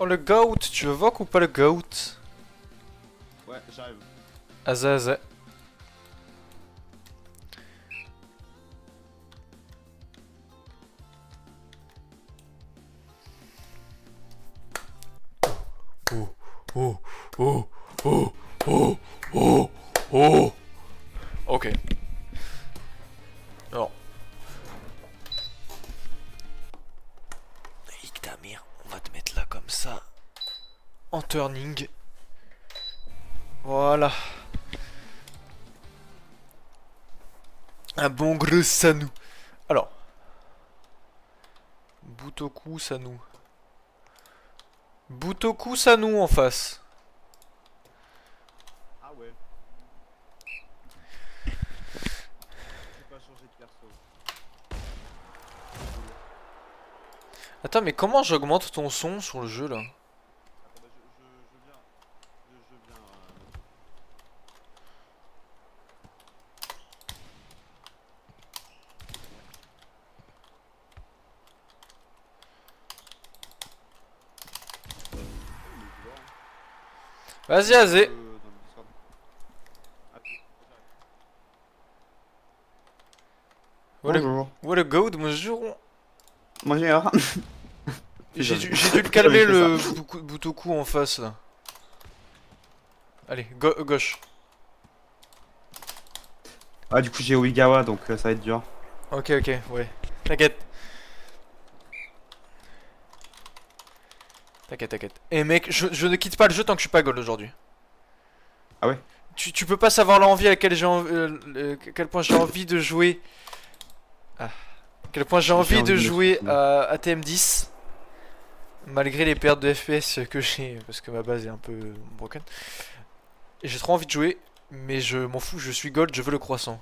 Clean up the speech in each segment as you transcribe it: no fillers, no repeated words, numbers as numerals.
Oh le goat, tu veux voir ou pas le goat? Ouais, j'arrive. Aza aza. Oh, oh, oh, oh, oh, oh, oh. Ok. Alors. Iktamir, on va te mettre là comme ça. En turning. Voilà. Un bon gros Sanou. Alors. Butoku Sanou. Butoku Sanou en face. Ah ouais. J'ai pas changé de perso. Attends, mais comment j'augmente ton son sur le jeu là? Attends, bah je viens. Je viens. Il est dehors, hein. Vas-y, Dans vas-y. dans le Discord. Ah, j'arrive. Bonjour. What a goat, bonjour. Bonjour. J'ai dû le J'ai jamais calmer fait ça. le Butoku en face là. Allez, gauche. Ah, du coup, j'ai Oigawa, donc ça va être dur. Ok, ouais. T'inquiète. T'inquiète. Et mec, je ne quitte pas le jeu tant que je suis pas gold aujourd'hui. Ah ouais? Tu peux pas savoir l'envie à laquelle quel point j'ai envie de jouer. Ah. Quel point j'ai J'ai envie envie de de me jouer suicider. à TM10. Malgré les pertes de FPS que j'ai, parce que ma base est un peu broken. Et j'ai trop envie de jouer, mais je m'en fous, je suis gold, je veux le croissant.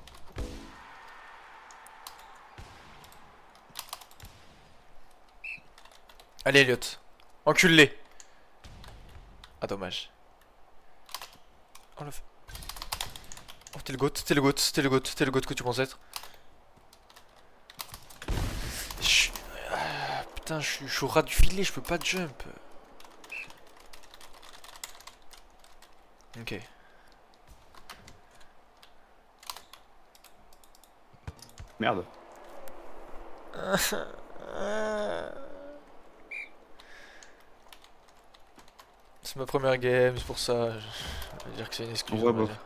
Allez Elliot, encule-les. Ah dommage. Oh, oh t'es le goat que tu penses être. Putain, je suis au ras du filet, je peux pas jump. Ok. Merde. C'est ma première game, c'est pour ça. Je vais dire que c'est une excuse, on Ouais, va bof. dire.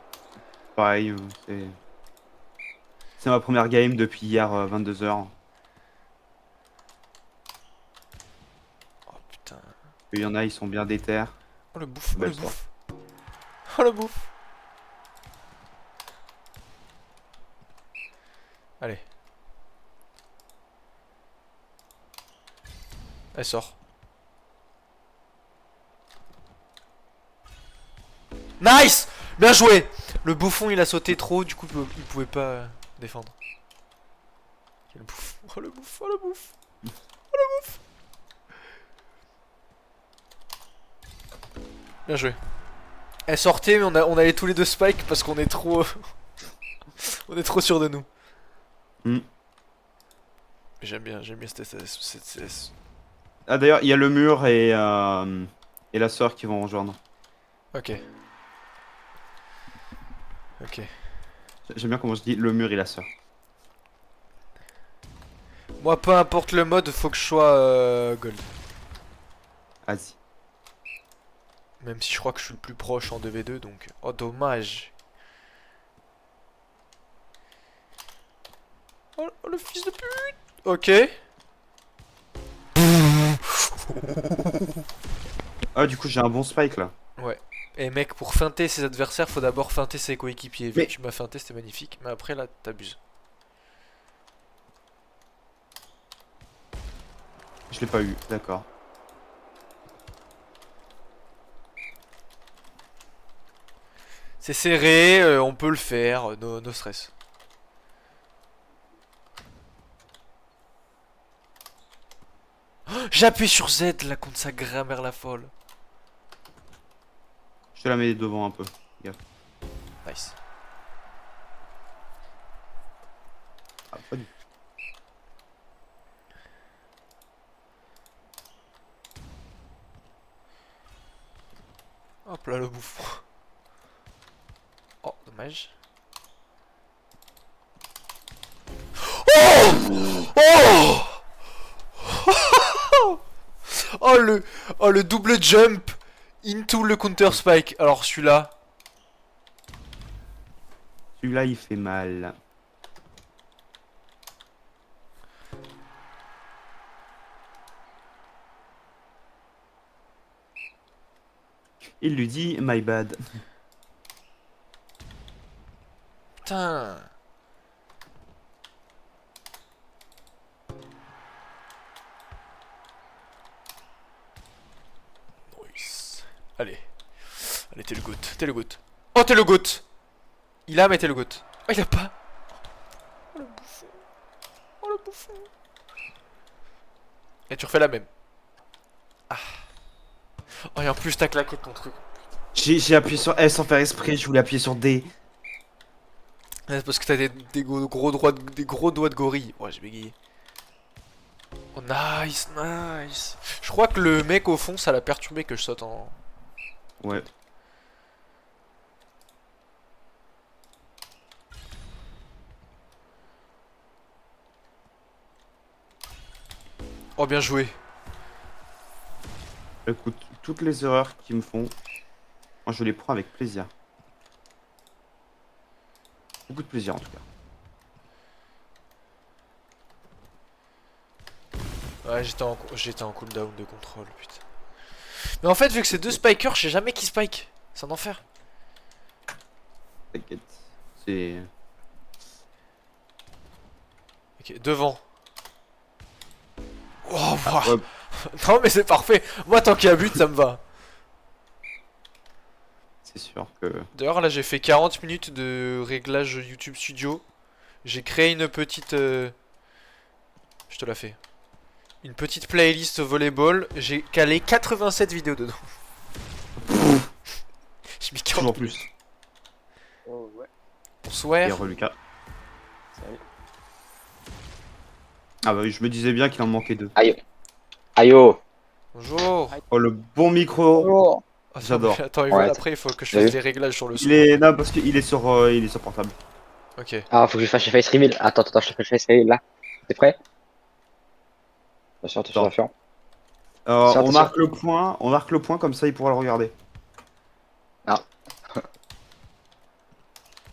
Pareil, c'est ma première game depuis hier 22h. Oh putain. Il y en a, ils sont bien déter. Oh le bouffe, Belle soirée. Oh le bouffe. Allez. Elle sort. Nice. Bien joué. Le bouffon il a sauté trop, du coup il pouvait pas défendre. Quel bouffe. Oh le bouffe, oh le bouffe. Bien joué. Elle sortait mais on allait tous les deux spike parce qu'on est trop... on est trop sûr de nous. Hmm. J'aime bien cette CS. Ah d'ailleurs, il y a le mur et la sœur qui vont rejoindre. Ok. Ok. J'aime bien comment je dis le mur et la sœur. Moi peu importe le mode, faut que je sois gold. Vas-y. Même si je crois que je suis le plus proche en 2v2 donc... Oh dommage. Oh le fils de pute. Ok. Ah, du coup, j'ai un bon spike là. Ouais. Et mec, pour feinter ses adversaires, faut d'abord feinter ses coéquipiers. Vu que Mais tu m'as feinté, c'était magnifique. Mais après, là, t'abuses. je l'ai pas eu, d'accord. C'est serré, on peut le faire, no stress. Oh, j'appuie sur Z là contre sa grammaire la folle. Je te la mets devant un peu. Gaffe. Nice. Ah, pas du tout. Là le bouffon. Oh, dommage. Oh oh le double jump into le counter spike. Alors celui-là. Celui-là, il fait mal. Il lui dit my bad. Putain. Nice. Allez. Allez, t'es le goat. T'es le goat. Oh, t'es le goat. Il a, mais t'es le goat. Oh, il a pas. Oh, le bouffon. Oh, le bouffon. Et tu refais la même. Ah. Oh, et en plus, t'as claqué ton truc. J'ai appuyé sur S sans faire exprès, je voulais appuyer sur D. C'est parce que t'as des gros doigts de gorille. Ouais, j'ai bégayé. Oh, nice, nice. Je crois que le mec au fond, ça l'a perturbé que je saute en... Ouais. Oh, bien joué. Écoute, toutes les erreurs qu'ils me font, moi je les prends avec plaisir. Beaucoup de plaisir en tout cas. Ouais, j'étais en cooldown de contrôle, putain. Mais en fait, vu que c'est deux spikers, je sais jamais qui spike. C'est un enfer. T'inquiète. C'est... Ok, devant. Oh, Ah, wow. ouais. Non, mais c'est parfait. Moi, tant qu'il y a but, ça me va. C'est sûr que... D'ailleurs, là, j'ai fait 40 minutes de réglage YouTube Studio. J'ai créé une petite... Je te la fais. Une petite playlist volleyball. J'ai calé 87 vidéos dedans. J'ai mis 40 Toujours plus. Oh ouais, Bonsoir. Et Lucas. salut. Ah bah oui, je me disais bien qu'il en manquait deux. Aïe. Aïe oh. Bonjour. Oh le bon micro. Oh. Attends, J'adore. mais attends, Ouais. après, il faut que je T'as fasse vu des réglages sur le son. Il est... Non, parce qu'il est sur portable. Ok. Ah, faut que je fasse face reveal. Attends, je te fais le face reveal là. T'es prêt? Attention. On marque le point comme ça il pourra le regarder.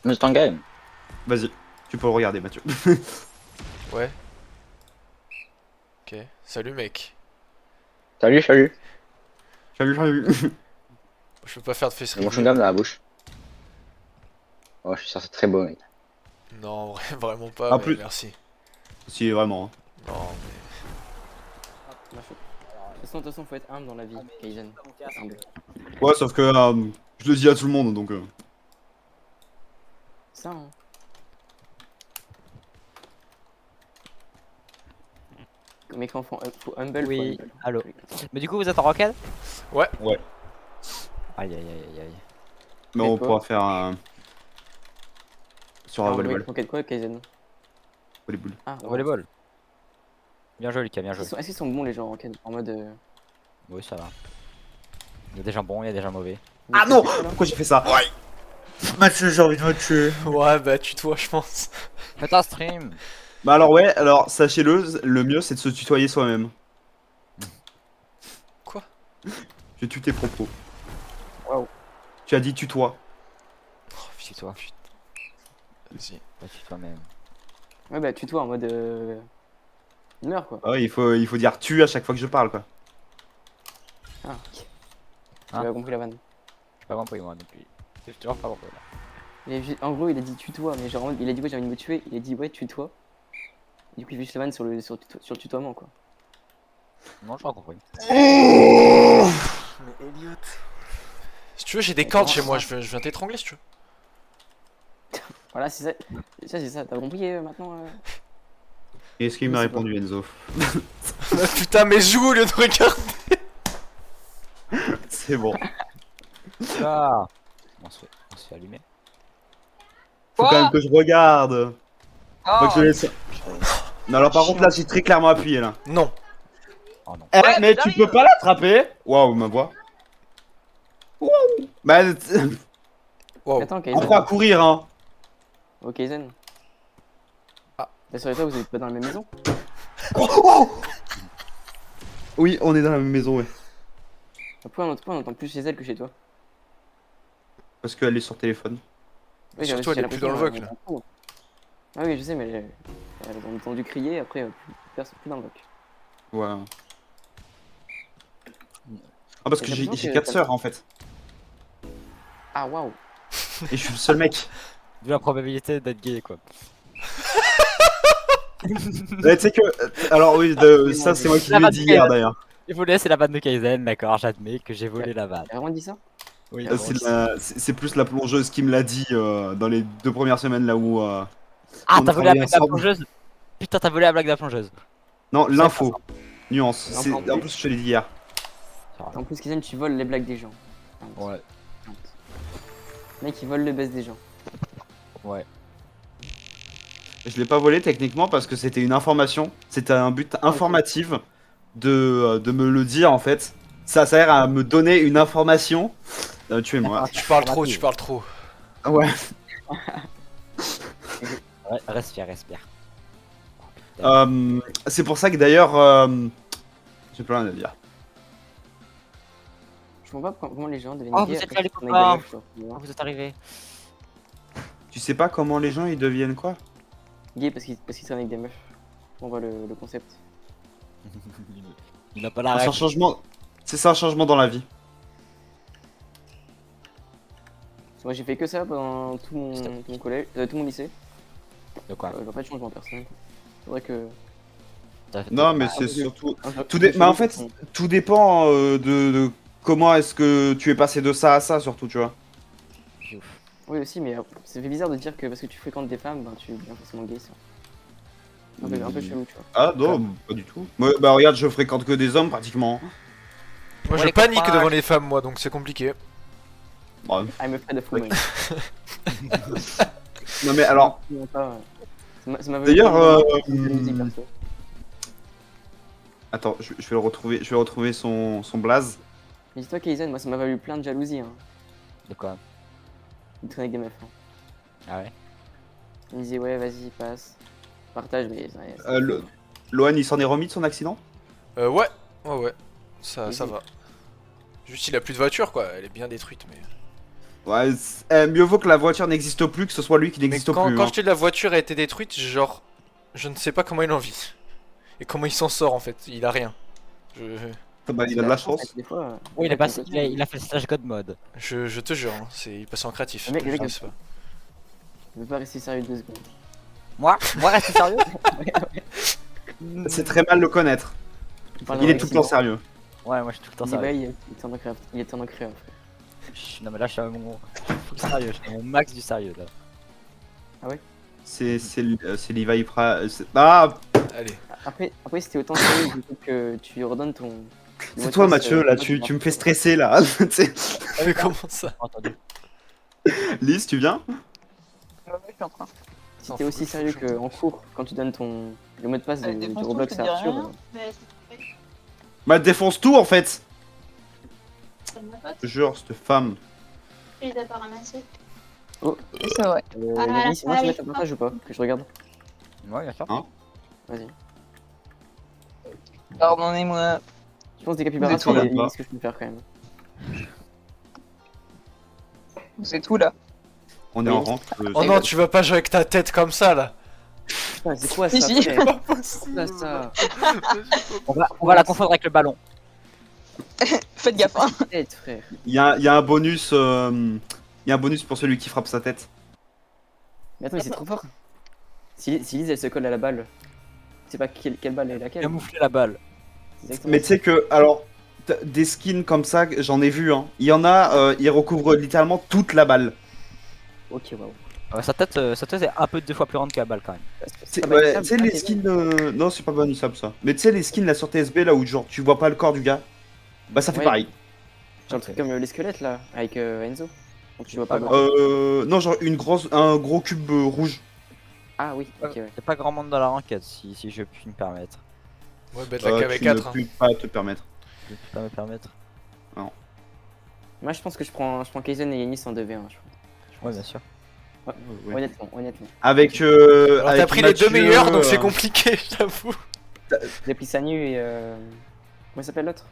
Mais c'est un game. Vas-y, tu peux le regarder Mathieu. Ouais. Ok. Salut, mec. Salut. Salut. Je peux pas faire de face J'ai mon reveal. chewing-gum dans la bouche. Oh, je suis sûr, c'est très beau, mec. Non, vraiment pas, En mais plus- merci. Si vraiment. Non, mais... De toute façon, faut être humble dans la vie, Kaizen. Humble. Ouais, sauf que je le dis à tout le monde donc. Ça, hein. Mais quand faut humble, Oui, faut humble. allô. Mais du coup, vous êtes en rocket? Ouais. Ouais. Aïe aïe aïe aïe. Mais Et on toi pourra faire un. Sur un Alors, volleyball. Rocket quoi, Kaizen? Volleyball. Ah, ouais. Volleyball. Bien joué, Lucas, bien joué. Est-ce qu'ils sont bons les gens en Rocket? En mode. Oui, ça va. Il y a des gens bons, il y a des gens mauvais. Ah non! Pourquoi j'ai fait ça? Ouais. Mathieu, j'ai envie de me tuer. Ouais, bah, tutoie, je pense. Faites un stream. Bah alors ouais, alors sachez-le, le mieux c'est de se tutoyer soi-même. Quoi? Je tue tes propos. Waouh. Tu as dit tutoie. Oh, C'est toi. Vas-y. Pas tu toi-même. Ouais, bah, tutoie en mode. Meurs quoi. Ah ouais, il faut dire tu à chaque fois que je parle quoi. Ah, ok. Hein J'ai pas compris la vanne. J'ai pas compris moi depuis. J'ai toujours pas compris là. En gros, il a dit tutoie, mais genre, il a dit ouais, j'ai envie de me tuer. Il a dit ouais, tutoie. Du coup, il fait juste la vanne sur le tutoiement quoi. Non, j'ai pas compris. Mais Elliot. Si tu veux, j'ai des cordes chez moi, je viens t'étrangler si tu veux. Voilà, c'est ça. C'est ça. T'as compris maintenant Et est-ce qu'il Je m'a sais répondu Enzo? Putain, mais joue au lieu de regarder. C'est bon. Ah on se fait allumer. Faut quand même que je regarde. Faut que je laisse. Non alors par contre là j'ai très clairement appuyé là. Non. Oh non. Eh mais tu peux pas l'attraper. Waouh ma voix. Bah, Wow. Attends, on Kaizen. prend à courir, hein. Oh, Kaizen. Ah. Rassurez-toi, vous êtes pas dans la même maison. Oui, on est dans la même maison, ouais. Pourquoi on entend plus chez elle que chez toi? Parce qu'elle est sur téléphone. Oui, Surtout, j'ai elle est plus l'impression, dans le voc, là. on entend tout. Ah oui, je sais, mais elle a entendu crier, après, plus dans le voc. Ouais. Ah, parce que J'ai l'impression j'ai que 4 t'as- sœurs en fait. Ah, waouh. Et je suis le seul mec. D'où la probabilité d'être gay, quoi. Tu sais que. Alors, oui, ça, c'est moi qui La l'ai vanne dit de hier Kaizen. d'ailleurs. J'ai volé, c'est la vanne de Kaizen, d'accord, j'admets que j'ai volé la vanne. T'as vraiment dit ça? Oui, Ah, C'est plus la plongeuse qui me l'a dit dans les 2 premières semaines là où. Ah, on t'as volé la travaille blague de la ensemble. plongeuse? Putain, t'as volé la blague de la plongeuse. Non, savais l'info. Nuance. Non, C'est- en En plus. plus, je te l'ai dit hier. En plus, Kaizen, tu voles les blagues des gens. Ouais, Mec, il vole le buzz des gens. ouais. Je l'ai pas volé techniquement parce que c'était une information. C'était un but informatif de me le dire en fait. Ça sert à me donner une information. Tuez-moi. Tu parles trop, tu parles trop. Ouais. Ouais, respire, respire. C'est pour ça que d'ailleurs. J'ai plus rien à dire. Je comprends pas comment les gens deviennent Oh, gays vous êtes après là, les qu'ils sont avec copains. des meufs, genre. Oh, vous êtes arrivés. Tu sais pas comment les gens ils deviennent quoi? Gay parce qu'ils sont avec des meufs. On voit le concept. Il n'a pas la C'est un règle. changement. C'est ça un changement dans la vie. Moi, j'ai fait que ça pendant tout mon collège, tout mon lycée. De quoi? Je vois pas de changement personnel. C'est vrai que. Non, mais Ah, c'est oui. surtout. Tout Mais en fait, tout dépend de comment est-ce que tu es passé de ça à ça, surtout, tu vois. Oui, aussi, mais ça fait bizarre de dire que parce que tu fréquentes des femmes, ben tu deviens forcément gay, ça. Un peu chelou, tu vois. Ah non, pas du tout. Moi, bah regarde, je fréquente que des hommes pratiquement. Moi, Ouais, je les panique copains. devant les femmes, moi, donc c'est compliqué. Bon, I'm afraid of women. non mais alors, Non, pas, ça m'a d'ailleurs, de musique perso. attends, je vais le retrouver, je vais retrouver son blaze. Mais dis-toi, Kaizen, moi ça m'a valu plein de jalousie. Hein. De quoi? Il traînait avec des meufs. Hein. Ah ouais? Il me disait, ouais, vas-y, passe. Partage, mais. Lohan, il s'en est remis de son accident? Ouais, ouais. Ça Oui. va. Juste, il a plus de voiture, quoi. Elle est bien détruite, mais. Ouais, mieux vaut que la voiture n'existe plus que ce soit lui qui Mais n'existe quand, plus. quand hein. je dis la voiture a été détruite, genre, je ne sais pas comment il en vit. Et comment il s'en sort en fait, il a rien. Bah, il a de la chance. Des fois, Oui, il a fait le stage God mode. Je te jure, hein, il passe en créatif. Le mec, je sais pas. Je veux pas rester sérieux 2 secondes. Moi restez sérieux? C'est très mal le connaître. Il est tout le temps sérieux. Ouais, moi je suis tout le temps Il dit, bah, sérieux. il est en créa, frère. Non, mais là je suis à mon full sérieux, je suis à mon max du sérieux là. C'est Levi Ah, Allez. Après c'était autant sérieux du coup que tu redonnes ton. c'est toi Mathieu, là, tu me fais stresser là. Tu sais. Mais comment ça? Entendu. Lise, tu viens? Ouais, je suis en train. Si t'es aussi sérieux qu'en cours, quand tu donnes le mot de passe du Défonce tout, Roblox je te à dis Arthur, rien, mais c'est fait. Bah, défonce tout en fait. Ça m'a pas Je te jure, cette femme. pris d'à pas ramasser. Oh. C'est vrai. Ah, Nelly, c'est moi qui allez. mets ta partage ou pas? Que je regarde. Ouais, bien sûr. Hein? Vas-y. Pardonnez-moi. Je pense que des capybaras, Détourne c'est pas. ce que je peux faire quand même. C'est tout là. On est Oui. en rang. Oh non, tu vas pas jouer avec ta tête comme ça là. Putain, c'est quoi ça? Si, si. frère C'est quoi ça? On va la confondre avec le ballon. Faites gaffe, hein. Tête, frère. Il y a un bonus. Il y a un bonus pour celui qui frappe sa tête. Mais attends, mais c'est trop fort. Si Lise elle se colle à la balle, c'est pas quelle balle est laquelle. Camoufler la balle. C'est exactement Mais tu sais que, alors, des skins comme ça, j'en ai vu. Hein. Il y en a, ils recouvrent littéralement toute la balle. Ok, waouh. Sa tête est un peu 2 fois plus grande que la balle quand même. C'est pas Ouais, bannissable, tu sais, les c'est skins. Non, c'est pas bonissable ça. Mais tu sais, les skins là sur TSB là où genre tu vois pas le corps du gars, bah ça fait Ouais. pareil. genre le truc comme les squelettes là, avec Enzo. Donc tu vois pas. Non, genre un gros cube rouge. Ah oui, ok, ouais. Y'a pas grand monde dans la ranked si je puis me permettre. Ouais, bête la Tu KV4. ne peux pas te permettre. Je peux pas me permettre. Moi, je pense que je prends Kaizen et Yanis en 2v1. Ouais, bien sûr. Ouais. Honnêtement. Avec. Alors t'as avec pris les deux Mathieu, meilleurs, donc c'est compliqué, j'avoue. J'ai pris Sanyu et. Comment il s'appelle l'autre?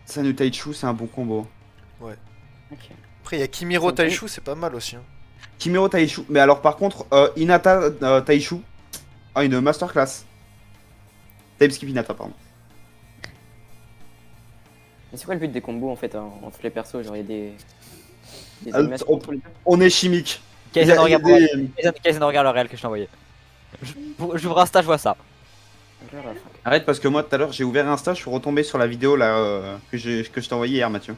Sanu Taichu, c'est un bon combo. Ok. Après, il y a Kimiro Taishu, c'est pas mal aussi. Hein. Kimiro Taichu. Mais alors, par contre, Hinata Taichu. Ah, une masterclass. Timeskip Hinata, pardon. Mais c'est quoi le but des combos en fait entre les persos? Genre, il y a des Ah, animations on- entre les deux. On est chimique. Kaizen, Il y a regarde, des- Kaizen, regarde le réel que je t'ai envoyé. J'ouvre Insta, je vois ça. Ok, voilà. Arrête parce que moi tout à l'heure j'ai ouvert Insta, je suis retombé sur la vidéo là que je t'ai envoyée hier Mathieu.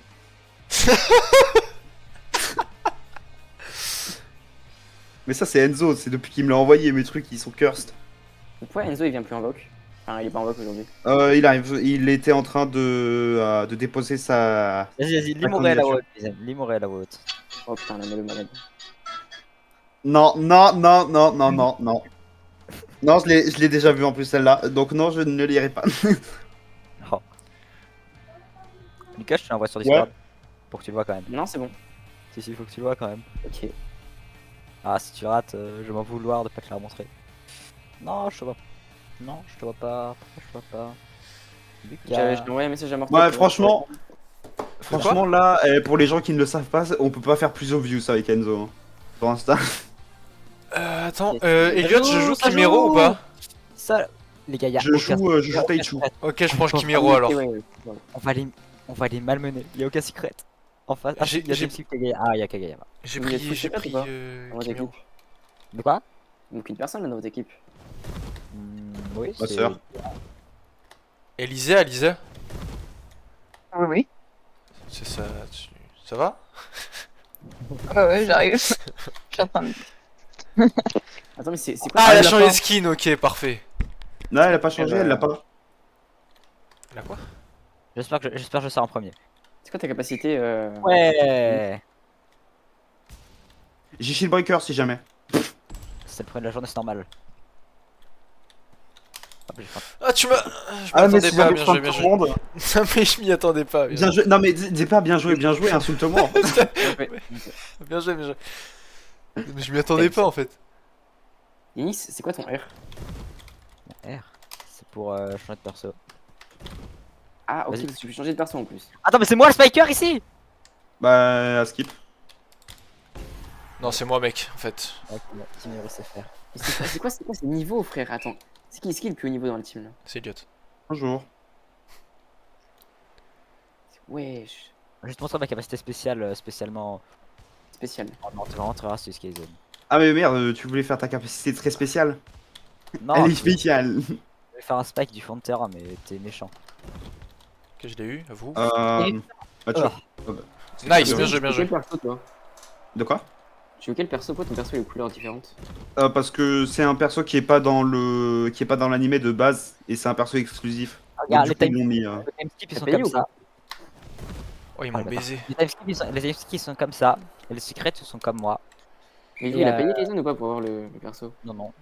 Mais ça c'est Enzo, c'est depuis qu'il me l'a envoyé mes trucs ils sont cursed. Pourquoi Enzo il vient plus en voc? Enfin, il est pas en voc aujourd'hui. Il était en train de déposer sa... Vas-y, lis La mon réel à candidature. voix haute, Kaizen. Lis mon réel à voix haute. Oh putain, la malade. Non. Non, je l'ai déjà vu en plus celle-là, donc non je ne lirai pas. Oh. Lucas, je te l'envoie sur Discord. Pour que tu le vois quand même. Non, c'est bon. Si, il faut que tu le vois quand même. Ok. Ah, si tu rates, je m'en vouloir de pas te la montrer. Non, je te vois. Non, je te vois pas. Pourquoi je te vois pas? Je t'ai envoyé un message à Mortel. Ouais franchement là, pour les gens qui ne le savent pas, on peut pas faire plus obvious avec Enzo. Hein. Pour l'instant. Attends, Elliot, je joue Kimiro ou pas? Ça, les gars, y a Je joue Taichu. Ok, je prends Kimiro alors. On va les malmener. Y a aucun secret. En face, J'ai- il y a j'ai- Dempsey, Kageyama. Ah, il y a Kageyama. J'ai Vous êtes pris, tous j'ai secrets pris ou pas Dans votre Kimiro. équipe. De quoi? Donc une personne là dans votre équipe. Oui, Ma c'est- sœur. Elisa, Oui, oui. c'est ça. Ça va? Ouais, j'arrive. Je suis en train de. Attends, mais c'est quoi? Ah, elle a elle a changé pas. de skin, ok, parfait. Non elle a pas changé, elle l'a pas. Elle a quoi? J'espère que je sors en premier. C'est quoi ta capacité Ouais. J'ai Shieldbreaker si jamais. C'est le premier de la journée, c'est normal. Hop, j'ai faim. Ah, tu m'as. Je Ah mais m'attendais si pas, j'avais bien besoin joué, de bien tout le joué. monde. Non, mais je m'y attendais pas. Bien joué. Non mais dis pas bien joué, insulte-moi. Bien joué, bien joué. Mais je m'y attendais pas en fait. Yanis, c'est quoi ton R? R. C'est pour changer de perso. Ah, ok, Vas-y. parce que tu peux changer de perso en plus. Attends, mais c'est moi le spiker ici! Bah skip. Non, c'est moi, mec, en fait. Ok, bon, Kimiro sait faire. Mais c'est quoi ces niveaux, frère? Attends. C'est qui est le plus haut niveau dans le team là? C'est Elliot. Bonjour. Wesh. Je vais te montrer ma capacité spéciale, spécialement. Spécial. Oh non, t'es vraiment très rare, c'est Kaizen. Ah mais merde, tu voulais faire ta capacité très spéciale. Non, Elle est je spéciale. vais faire un spike du fond de terrain, mais t'es méchant. Que je l'ai eu, à vous. Mathieu. Nice, bien bien joué, bien Tu veux joué. quel perso toi? De quoi? Tu veux quel perso? Pourquoi ton perso il a des couleurs différentes? Parce que c'est un perso qui est pas dans l'animé de base et c'est un perso exclusif. Regarde, Donc, les du coup, ils l'ont mis. time skips ils T'as sont payé comme ou ça. Oh, ils m'ont baisé. Les time skips ils sont comme ça. Et les secrets ils sont comme moi. Mais lui, Et il a payé Kaizen ou pas pour avoir le perso? Non, non.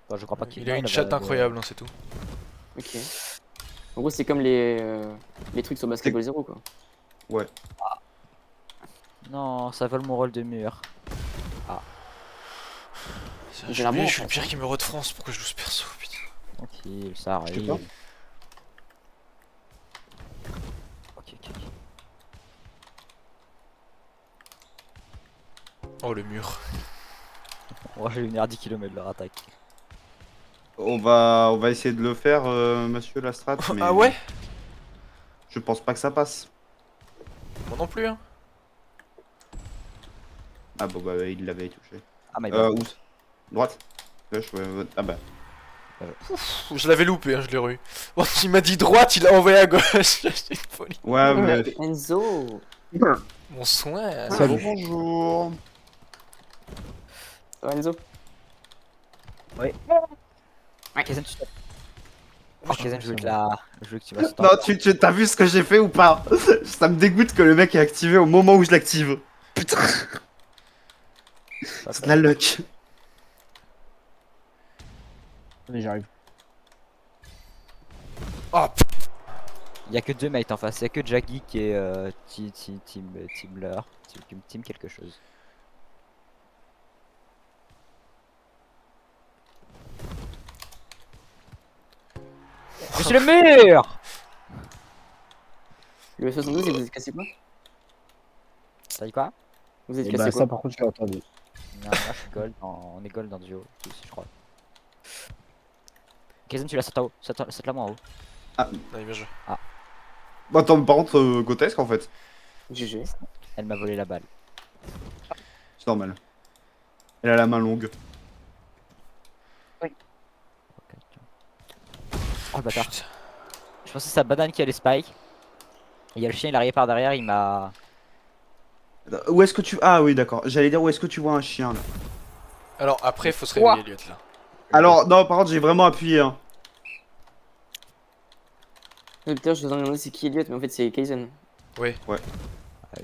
Bah, je crois pas qu'il Il a une chatte incroyable, hein, c'est tout. Ok. En gros, c'est comme les trucs sur Basketball 0 quoi. Non, ça vole mon rôle de mur. C'est- J'ai J'ai la oublié, mort, je suis le en pire Kimiro de France. Pourquoi je joue ce perso, putain. Tranquille, ça Je sais arrive. pas. Ok. Oh, le mur. Ouais, j'ai une air 10 km de leur attaque. On va essayer de le faire, monsieur Lastrat. Mais Ah ouais? Je pense pas que ça passe. Moi non plus, hein. Ah bon bah il l'avait touché. Ah, my bad. Où? Droite. Gauche, ouais. Ah bah. Je l'avais loupé, hein, je l'ai eu. Oh, il m'a dit droite, il l'a envoyé à gauche. C'est une folie. Ouais mais. Enzo! Mon soin. Salut. Bonjour. Ça va Enzo? Kaizen, tu Oh, Kaizen, je veux que tu vas se Non, tu t'as vu ce que j'ai fait ou pas? Ça me dégoûte que le mec est activé au moment où je l'active. Putain, c'est de la luck. Allez, j'arrive. Oh, y a que deux mates en face, y a que Jaggy qui est team quelque chose. Je suis le mur. Le 72, il vous êtes cassé quoi? Ça dit quoi? Vous êtes Et cassé bah, quoi? ça, par contre, je l'ai entendu. Non, moi je suis gold, on est gold en duo, tous, je crois. Kaizen, tu la sautes en haut, saute la moi en haut. Allez, bien joué. Bah, attends, par contre, grotesque en fait. GG. Elle m'a volé la balle. C'est normal. Elle a la main longue. Oh le bâtard. Putain. Je pensais que c'est sa banane qui allait spike. Et il y a le chien, il arrive par derrière, il m'a. Où est-ce que tu... Ah oui, d'accord. J'allais dire où est-ce que tu vois un chien là. Alors après, faut se réveiller, Elliot là. Alors, non, par contre, j'ai vraiment appuyé. Hein. Putain, je me demandais c'est qui Elliot, mais en fait c'est Kaizen. Ah oui,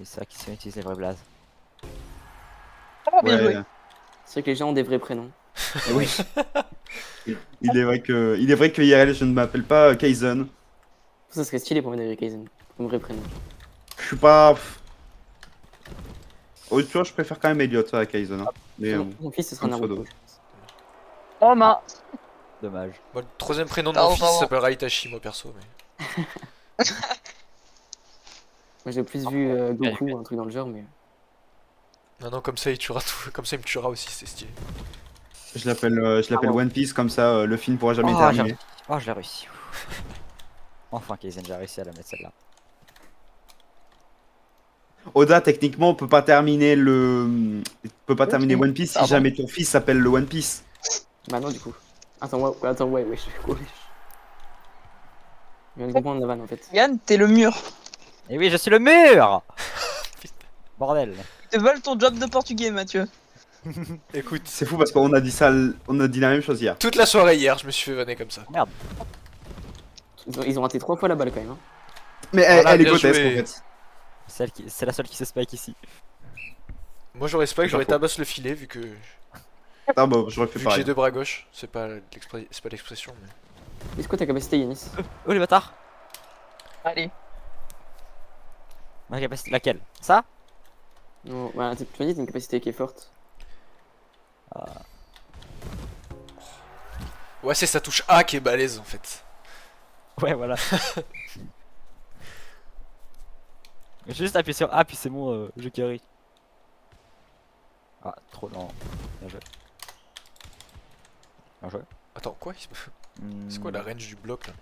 c'est vrai qu'ils savent utiliser les vraies blazes. Oh, bien Ouais, joué. C'est vrai que les gens ont des vrais prénoms. Oui. il est vrai que IRL, je ne m'appelle pas Kaizen. Ça serait stylé pour mettre Kaizen, comme vrai prénom. Je suis pas... Oh, tu vois, je préfère quand même Elliot à Kaizen. Hein. Mais Mon fils, ce sera comme Naruto. pseudo. je pense. Oh, mince. Dommage. Moi, le troisième prénom de Non, mon fils vraiment. s'appellera Itachi, moi perso. Mais... Moi j'ai plus vu Goku ou un truc dans le genre, mais. Non, comme ça, il tuera tout. Comme ça, il me tuera aussi, c'est stylé. je l'appelle One Piece, comme ça, le film pourra jamais Oh, terminer. Oh, je l'ai réussi. Enfin, Kaizen, j'ai réussi à la mettre celle-là. Oda, techniquement, on peut pas terminer le... On peut pas terminer One Piece si Pardon. jamais ton fils s'appelle le One Piece. Bah non, du coup. Attends, ouais, je suis quoi, wesh. Je viens de comprendre la vanne en fait. Yann, t'es le mur. Et oui, je suis le mur. Bordel. Tu te voles ton job de portugais, Mathieu. Écoute, C'est fou parce qu'on a dit ça, on a dit la même chose hier. toute la soirée hier, je me suis fait vanner comme ça. Ils ont raté 3 fois la balle quand même. Hein. Mais elle, Voilà, elle est bien grotesque joué. en fait. C'est la seule qui se spike ici. Moi, j'aurais spike, j'aurais Pas faux. tabasse le filet vu que, Ah bah, j'aurais fait vu que j'ai pareil. deux bras gauche. C'est pas l'expression, mais. Est-ce que ta capacité, Yanis? Oh les bâtards. Allez. Ma capacité, laquelle? Ça? Non, bah, tu m'as dit t'as une capacité qui est forte. Ouais, c'est sa touche A qui est balèze en fait. Ouais, voilà. J'ai juste appuyé sur A, puis c'est bon, je carry. Ah, trop lent. Bien joué. Bien joué. Attends, quoi C'est quoi la range du bloc là?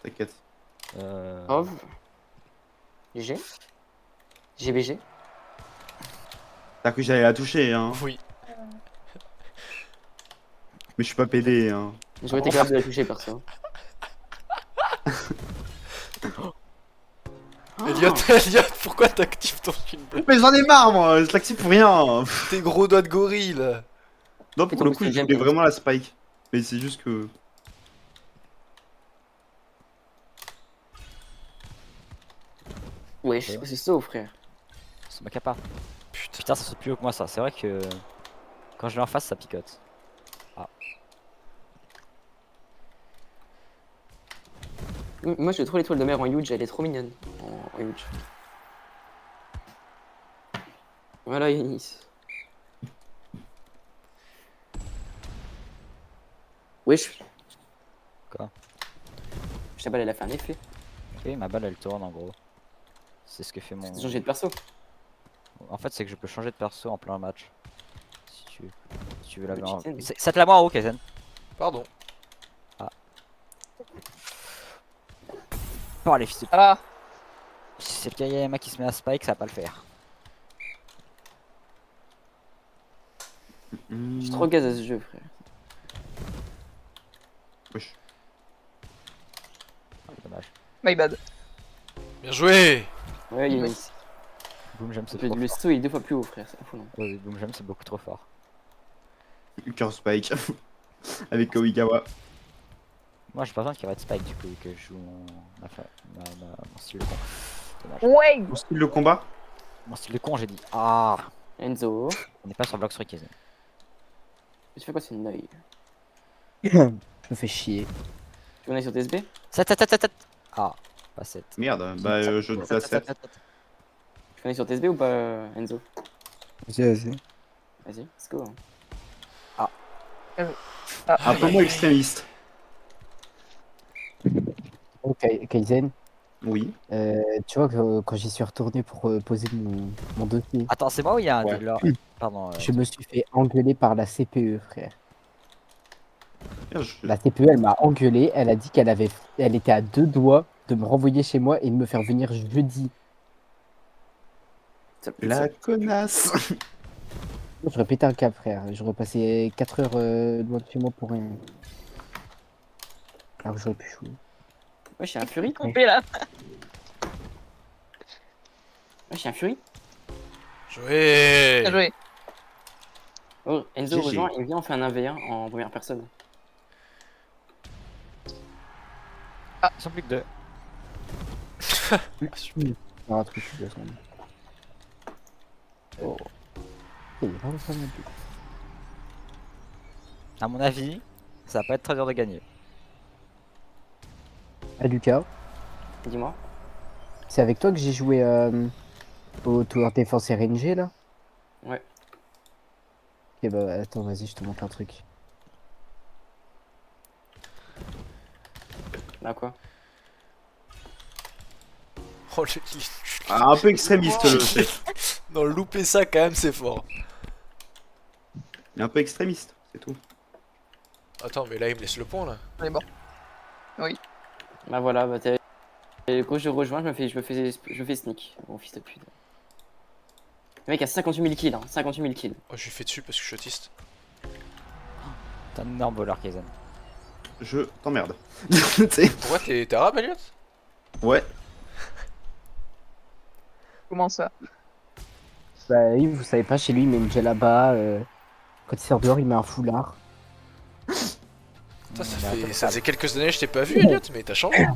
T'inquiète. Ov. GG. GBG. T'as cru que j'allais la toucher, hein. Oui. Mais je suis pas pédé, hein. J'aurais été capable de la toucher perso. Elliot, Elliot, pourquoi t'actives ton shield block? Mais j'en ai marre, moi. Je l'active pour rien. Tes gros doigts de gorille là. Non, Et pour ton le coup, petit je jump, voulais hein. vraiment la spike. Mais c'est juste que... Wesh, c'est quoi ce saut, frère? C'est ma capa. Putain. Putain, ça saute plus haut que moi, ça. C'est vrai que quand je l'ai en face, ça picote. Moi j'ai trop l'étoile de mer en huge, elle est trop mignonne. En huge. Voilà, Yanis. Wesh. Quoi? Je sais pas, elle a fait un effet. Oui, ma balle elle tourne en gros. C'est ce que fait mon. J'ai changé de perso. En fait, c'est que je peux changer de perso en plein match. Si tu veux, si tu veux la Le voir. cheaten. C'est la moi en haut, Kaizen. Pardon. Oh les fils de. Ah. Si c'est le Kayama qui se met à spike, ça va pas le faire. Je suis trop gaz à ce jeu, frère. Wesh. Ah, dommage. My bad. Bien joué. Ouais, Yanis. Boom Jam c'est trop Le fort. saut il est 2 fois plus haut, frère. C'est fou, non? Oui, Boom Jam c'est beaucoup trop fort. Cœur spike. Avec Koigawa. Moi j'ai pas besoin qu'il y ait de spike du coup, vu que je joue mon style de con. Dommage. Ouais. Mon style de combat. Mon style de con, j'ai dit. Ah, Enzo. on n'est pas sur bloc sur Kaizen. Tu fais quoi, c'est une œil? Je me fais chier. Tu veux aller sur TSB? 7, 7, 7, 7, 7. Ah, pas 7. Merde, bah je te la 7. Tu connais sur TSB ou pas, Enzo? Vas-y. Vas-y, let's go. Un peu moins extrémiste. Ok, Kaizen, Oui. tu vois que quand j'y suis retourné pour poser mon dossier, Attends, c'est moi ou il y a un Ouais. dealer? Pardon. je me suis fait engueuler par la CPE, frère. Merde, je- La CPE, elle m'a engueulé, elle a dit elle était à 2 doigts de me renvoyer chez moi et de me faire venir jeudi. La connasse. J'aurais pété un câble, frère. J'aurais passé 4 heures loin de chez moi pour rien. Alors que j'aurais pu jouer. Ouais, j'ai un Fury. Coupé là. Ouais, j'ai un Fury. Joué. Bien joué. Oh, Enzo GG. rejoint et viens, on fait un 1v1 en première personne. Ils sont plus que 2. Alors, un truc, 2 secondes. Oh. Il est vraiment pas mal. À mon avis, ça va pas être très dur de gagner. Ah, Lucas, Dis-moi. c'est avec toi que j'ai joué au Tour Défense RNG là? Ouais. Ok, bah attends, vas-y, je te montre un truc. Là, quoi? Oh, Ah, un peu extrémiste le chef. Non, louper ça quand même, c'est fort. Il est un peu extrémiste, c'est tout. Attends, mais là, il me laisse le point là. On est bon. Bah voilà, bah t'es. Et quand je rejoins, je me fais sneak. Mon fils de pute. Le mec a 58 000 kills, hein. 58 000 kills. Oh, je lui fais dessus parce que je suis autiste. T'es un énorme voleur, Kaizen. Je t'emmerde. Tu sais. Pourquoi t'es arabe, Elliot? Ouais. Comment ça? Bah oui, vous savez pas, chez lui, il met une djellaba. Quand il sort dehors, il met un foulard. Putain, ça faisait quelques années que je t'ai pas vu, Elliot, mais t'as changé.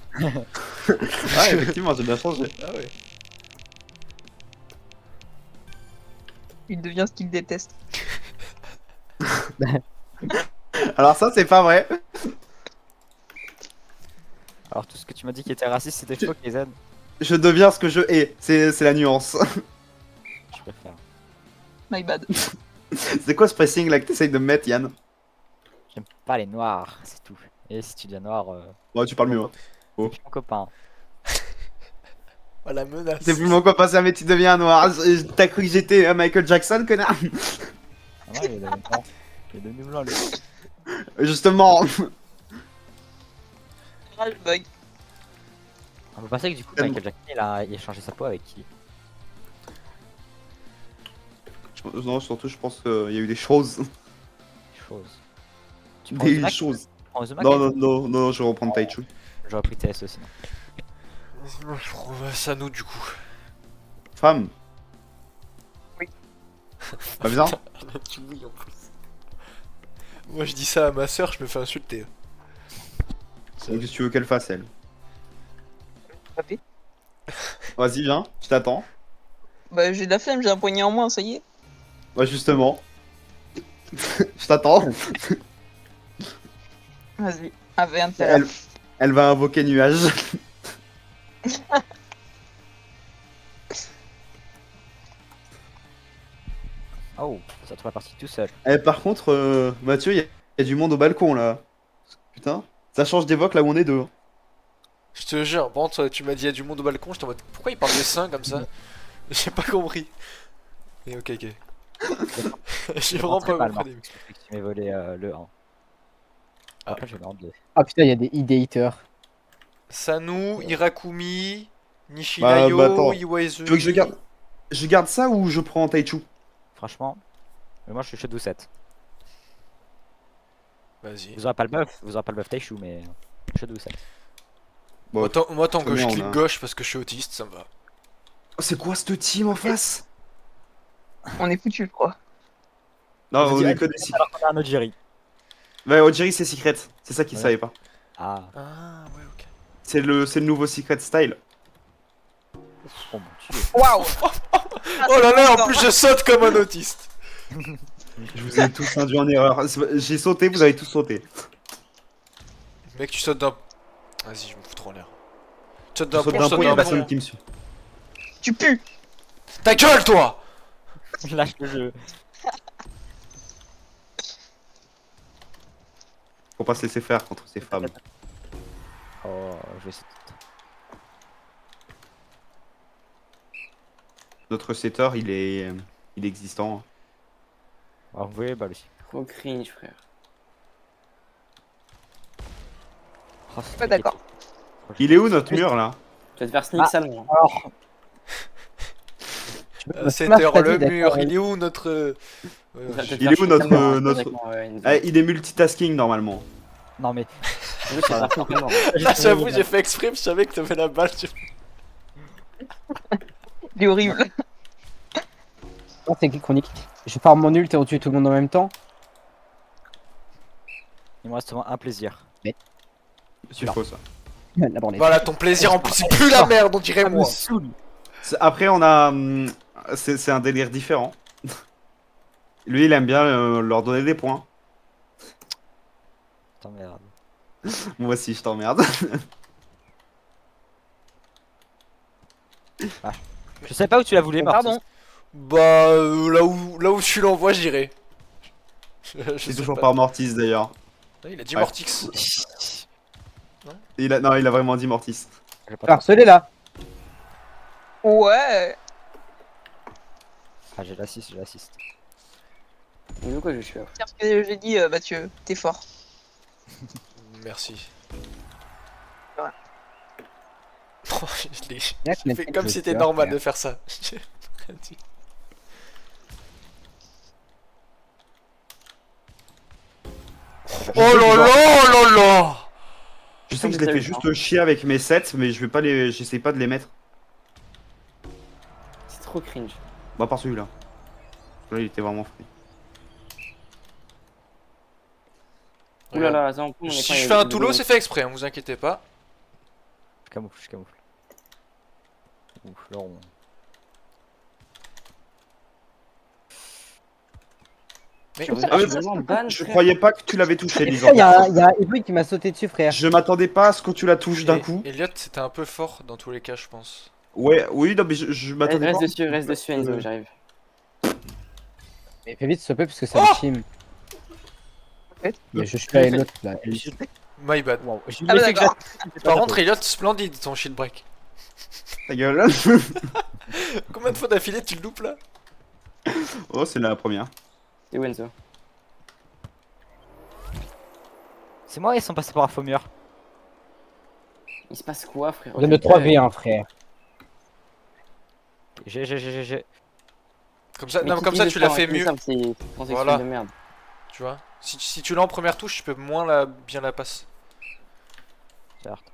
Ouais, effectivement, j'ai bien changé. Ah ouais. Il devient ce qu'il déteste. Alors ça, c'est pas vrai. Alors tout ce que tu m'as dit qui était raciste, c'était faux, Kaizen. Je deviens ce que je hais. C'est la nuance. Je préfère. My bad. C'est quoi ce pressing là que t'essayes de me mettre, Yann? J'aime pas les noirs, c'est tout. Et si tu deviens noir, Ouais, tu parles mieux. Hein. je suis mon copain. Oh la menace. C'est plus mon copain, ça, mais tu deviens noir. T'as cru que j'étais Michael Jackson, connard? Ah non, il est devenu blanc. Il est devenu blanc, lui. Justement. Ah, je bug. On peut penser que du coup, Michael Jackson, il a changé sa peau avec qui? Non, surtout, je pense qu'il y a eu des choses. Chose. Tu prends Des Uzumaki? choses. Tu prends Uzumaki? Non, je vais reprendre Taichu. J'aurais pris TS aussi. Je trouve ça nous du coup. Femme. Oui. Pas bien? Tu bouilles en plus. Moi je dis ça à ma soeur, je me fais insulter. Qu'est-ce que tu veux qu'elle fasse, elle? Papé. Vas-y, viens, je t'attends. Bah, j'ai de la flemme, j'ai un poignet en moins, ça y est. Ouais, justement. Je t'attends. Vas-y. Avait intérêt. Elle va invoquer nuage. Oh, ça trouve la partie tout seul. Eh, par contre, Mathieu, il y a du monde au balcon là. Putain, ça change d'évoque là où on est deux. Je te jure, par contre, tu m'as dit il y a du monde au balcon, j'étais en mode pourquoi il parle de seins comme ça? J'ai pas compris. Mais ok. J'ai vraiment pas compris. Que tu m'aies volé le 1. Ah. Après, je vais me rendre 2. Ah putain, il y a des ID-haters. Sanu, Irakumi, Nishinayo, Bah, attends. Iwaizumi. Tu veux que je garde ça ou je prends Taichu? Franchement, mais moi je suis chez 7. Vas-y. Vous aurez pas le buff Taishu, mais chez 7. Bon, Moi, tant que très je bien, clique on a- gauche parce que je suis autiste, ça me va. c'est quoi cette team en face? On est foutu, je crois. Non, Vous on dites- est que des secrets. Alors qu'on a un Ojiri. Ouais, Ojiri c'est secret. C'est ça qu'ils Ouais. savaient pas. Ah, Ah, ouais, ok. C'est le nouveau secret style. oh mon dieu. Waouh. Oh là là, en plus je saute comme un autiste. Je vous ai tous induit en erreur. J'ai sauté, vous avez tous sauté. Mec, tu sautes d'un. Vas-y, je me fous trop en l'air. saute d'un Saute pont, d'un saute pont, il y a d'un personne pont. qui me suit. Tu pues. Ta gueule, toi! Lâche le jeu. Faut pas se laisser faire contre ces femmes. Oh, je vais essayer. Notre setter, il est existant. Ah, vous voyez, bah aussi. Trop cringe, frère. Oh, c'est Pas d'accord. Il est où notre mur là? Tu vas te faire sneak Ah. salement. Alors. C'était le mur, il est où notre... Il est où notre- Il est multitasking normalement. Non, mais. Là, j'avoue, j'ai fait exprès, je savais que t'avais la balle. Il est horrible. Oh, c'est qui chronique? Je farm mon ult et on tue tout le monde en même temps. Il me reste seulement un plaisir. C'est faux ça. Là, bon, on est- Voilà, ton plaisir en plus, c'est plus la merde, on dirait moi. Après, on a. C'est un délire différent. Lui, il aime bien leur donner des points. T'emmerdes. Moi aussi, je t'emmerde. Je sais pas où tu la voulais, Marty. Pardon. Bah, là où tu l'envoies, j'irai. Je C'est sais toujours pas. par Mortis d'ailleurs. Ah, il a dit Ouais. Mortix. Non, il a vraiment dit Mortis. J'ai pas Harcelé là. Ouais. Ah, j'ai l'assist, j'ai l'assist. Mais de quoi je suis là? Tiens, ce que j'ai dit, Mathieu, t'es fort. Merci. Voilà. Oh, je l'ai Là, je fait mets- comme je si c'était sais, normal frère. de faire ça. J'ai rien dit. Oh là là là là! Je sais que je les fais juste chier avec mes sets, mais je vais pas les. J'essaie pas de les mettre. C'est trop cringe. Bah, par celui-là. Là, il était vraiment frais. Oulala, attends, mon Si écran, je il- fais un il- toulo, c'est fait exprès, hein, vous inquiétez pas. Je camoufle, je camoufle. Ouf, là on. Mais Je vous- Ah, mais je suis vraiment ban, Je frère. croyais pas que tu l'avais touché, Il Lisandre. y a un Ebouy qui m'a sauté dessus, frère. Je m'attendais pas à ce que tu la touches d'un coup. Elliot, c'était un peu fort dans tous les cas, je pense. Ouais, oui, non, mais je m'attendais pas. Reste dessus, Enzo, j'arrive. Mais fais vite, s'il te plaît, parce que ça Oh me team. fait. Mais je suis là et l'autre là. My bad. Wow, je Ah, l'ai bah, fait d'accord. Par contre, Elliot, splendide ton shield break. Ta gueule. Combien de fois d'affilée tu le loupes là? Oh, c'est la première. C'est où Enzo? C'est moi, ils sont passés par un faux mur. Il se passe quoi, frère? On donne le 3v1, frère. J'ai. Comme ça, Mais non, qui comme ça dit tu le l'as temps, fait qui dit mieux, ça, c'est transsexuel Voilà. de merde. tu vois. Si tu l'as en première touche, tu peux moins bien la passer. Certes.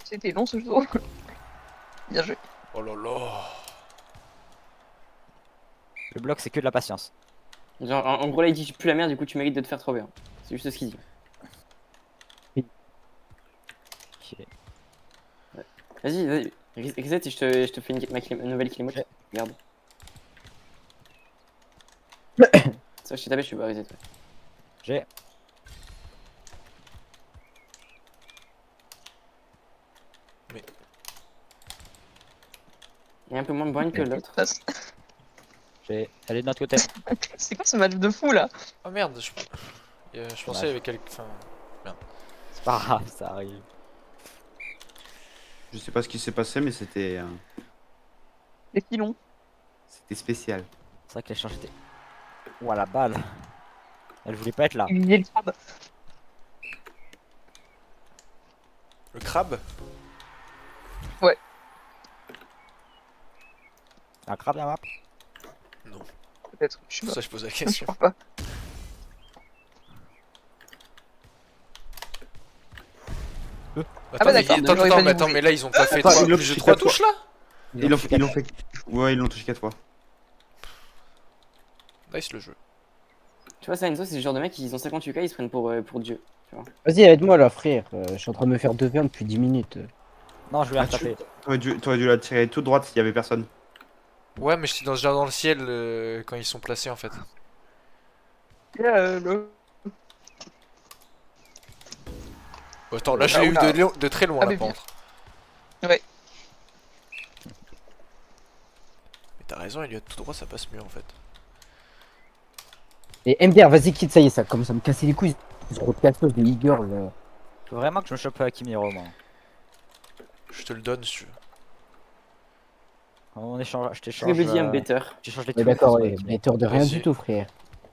C'était long ce jour. Bien joué. Oh là là. Le bloc, c'est que de la patience. Genre, en gros, là, il dit plus la merde, du coup, tu mérites de te faire trop bien. C'est juste ce qu'il dit. Ok. Vas-y, reset et je te fais une nouvelle kill emote. Regarde. Ça, je t'ai tapé, je suis pas reset. Ouais. J'ai. Il est un peu moins brain que l'autre. Elle est de notre côté. C'est quoi ce match de fou là? Oh merde, je pensais avec quelqu'un. Enfin, C'est pas grave, ça arrive. Je sais pas ce qui s'est passé, mais c'était Les filons. spécial. C'est vrai que l'échange était. Ouah, la balle. Elle voulait pas être là. Il y a le crabe. le crabe. Un crabe dans la map. Peut-être. Je sais C'est pour pas. ça que je pose la Je question. crois pas. Attends, bah mais, d'accord, attends, j'aurais attends, pas mais dû attends, bouger. mais là ils ont pas fait Attends, ils l'ont plus de touché 3 quatre fois. touches là? Ils l'ont fait. Ouais, ils l'ont touché 4 fois. Nice le jeu. Tu vois, ça, Enzo, c'est ce genre de mec, ils ont 58k, ils se prennent pour Dieu. Vas-y, aide-moi là, frère. Je suis en train de me faire 2v1 depuis 10 minutes. Non, je voulais Ah, retaper. T'aurais dû la tirer toute droite s'il y avait personne. Ouais, mais j'étais déjà dans le ciel quand ils sont placés en fait. Oh, attends, là je l'ai eu de très loin Ah, là mais par bien. contre. Ouais. Mais t'as raison, Elliot, tout droit ça passe mieux en fait. Et MDR, vas-y, quitte, ça y est, ça commence à me casser les couilles. Ce gros cassos de e-girl. Faut vraiment que je me chope Kimiro, moi. Je te le donne si tu veux. On échange, je Je t'échange. vais dire un better. J'échange les Mais trucs. d'accord, ouais, mais t'es de rien Vas-y. du tout, frère.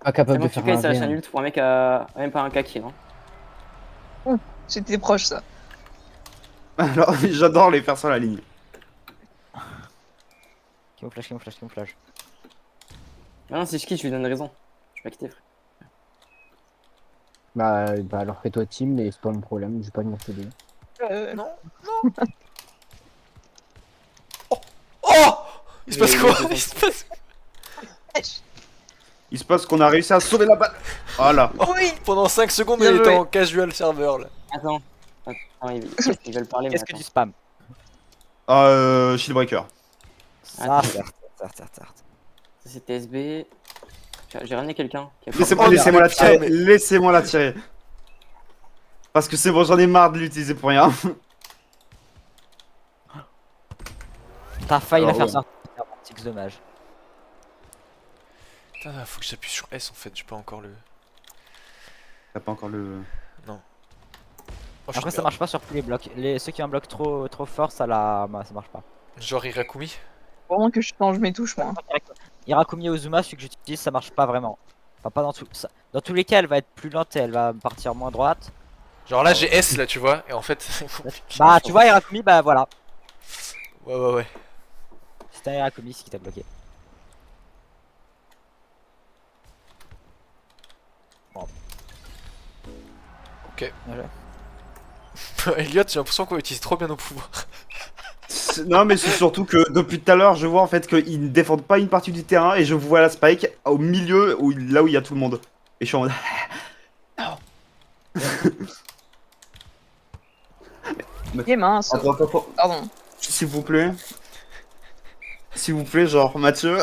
Pas capable de faire 58k, un ça reste un VM. ult pour un mec à. Même pas un K kill. Hein. C'était proche ça. Alors, j'adore les faire sur la ligne. Camouflage, camouflage, camouflage. Non, si je quitte, je lui donne raison. Je vais pas quitter, frère. Bah alors fais-toi team, mais c'est pas mon problème, j'ai pas de mon CD. Non, non. Oh, il se passe Il quoi? est- Il se passe... Il se passe qu'on a réussi à sauver la balle. Voilà. Oui. Pendant 5 secondes, Bien il était joué. en casual serveur là. Attends. Ils veulent parler, mais Qu'est-ce que attends. du spam? Shieldbreaker. Ça, Attends. certes. Ça, c'est TSB. J'ai ramené quelqu'un. qui a- Laissez-moi Oh, laissez-moi la putain, tirer. mais- Laissez-moi la tirer. Parce que c'est bon, j'en ai marre de l'utiliser pour rien. T'as failli la Alors, faire ouais. sortir. C'est dommage. Putain, faut que j'appuie sur S en fait, j'ai pas encore le. T'as pas encore le. Oh, je Après, suis ça merde. marche pas sur tous les blocs. Ceux qui ont un bloc trop fort, ça marche pas. Genre Irakumi. Vraiment que je change mes touches, moi. Irakumi et Ozuma, celui que j'utilise, ça marche pas vraiment. Enfin, pas dans tout. Dans tous les cas, elle va être plus lente et elle va partir moins droite. Genre là j'ai S là, tu vois, et en fait c'est compliqué. Bah, tu vois, Irakumi, bah voilà. Ouais. C'était un Irakumi, ce qui t'a bloqué. Ok. Voilà. Elliot, j'ai l'impression qu'on utilise trop bien nos pouvoirs. Non, mais c'est surtout que depuis tout à l'heure, je vois en fait qu'ils ne défendent pas une partie du terrain et je vois la spike au milieu, là où il y a tout le monde. Et je suis en mode. Et mince. Attends, Pardon. s'il vous plaît. S'il vous plaît, genre Mathieu.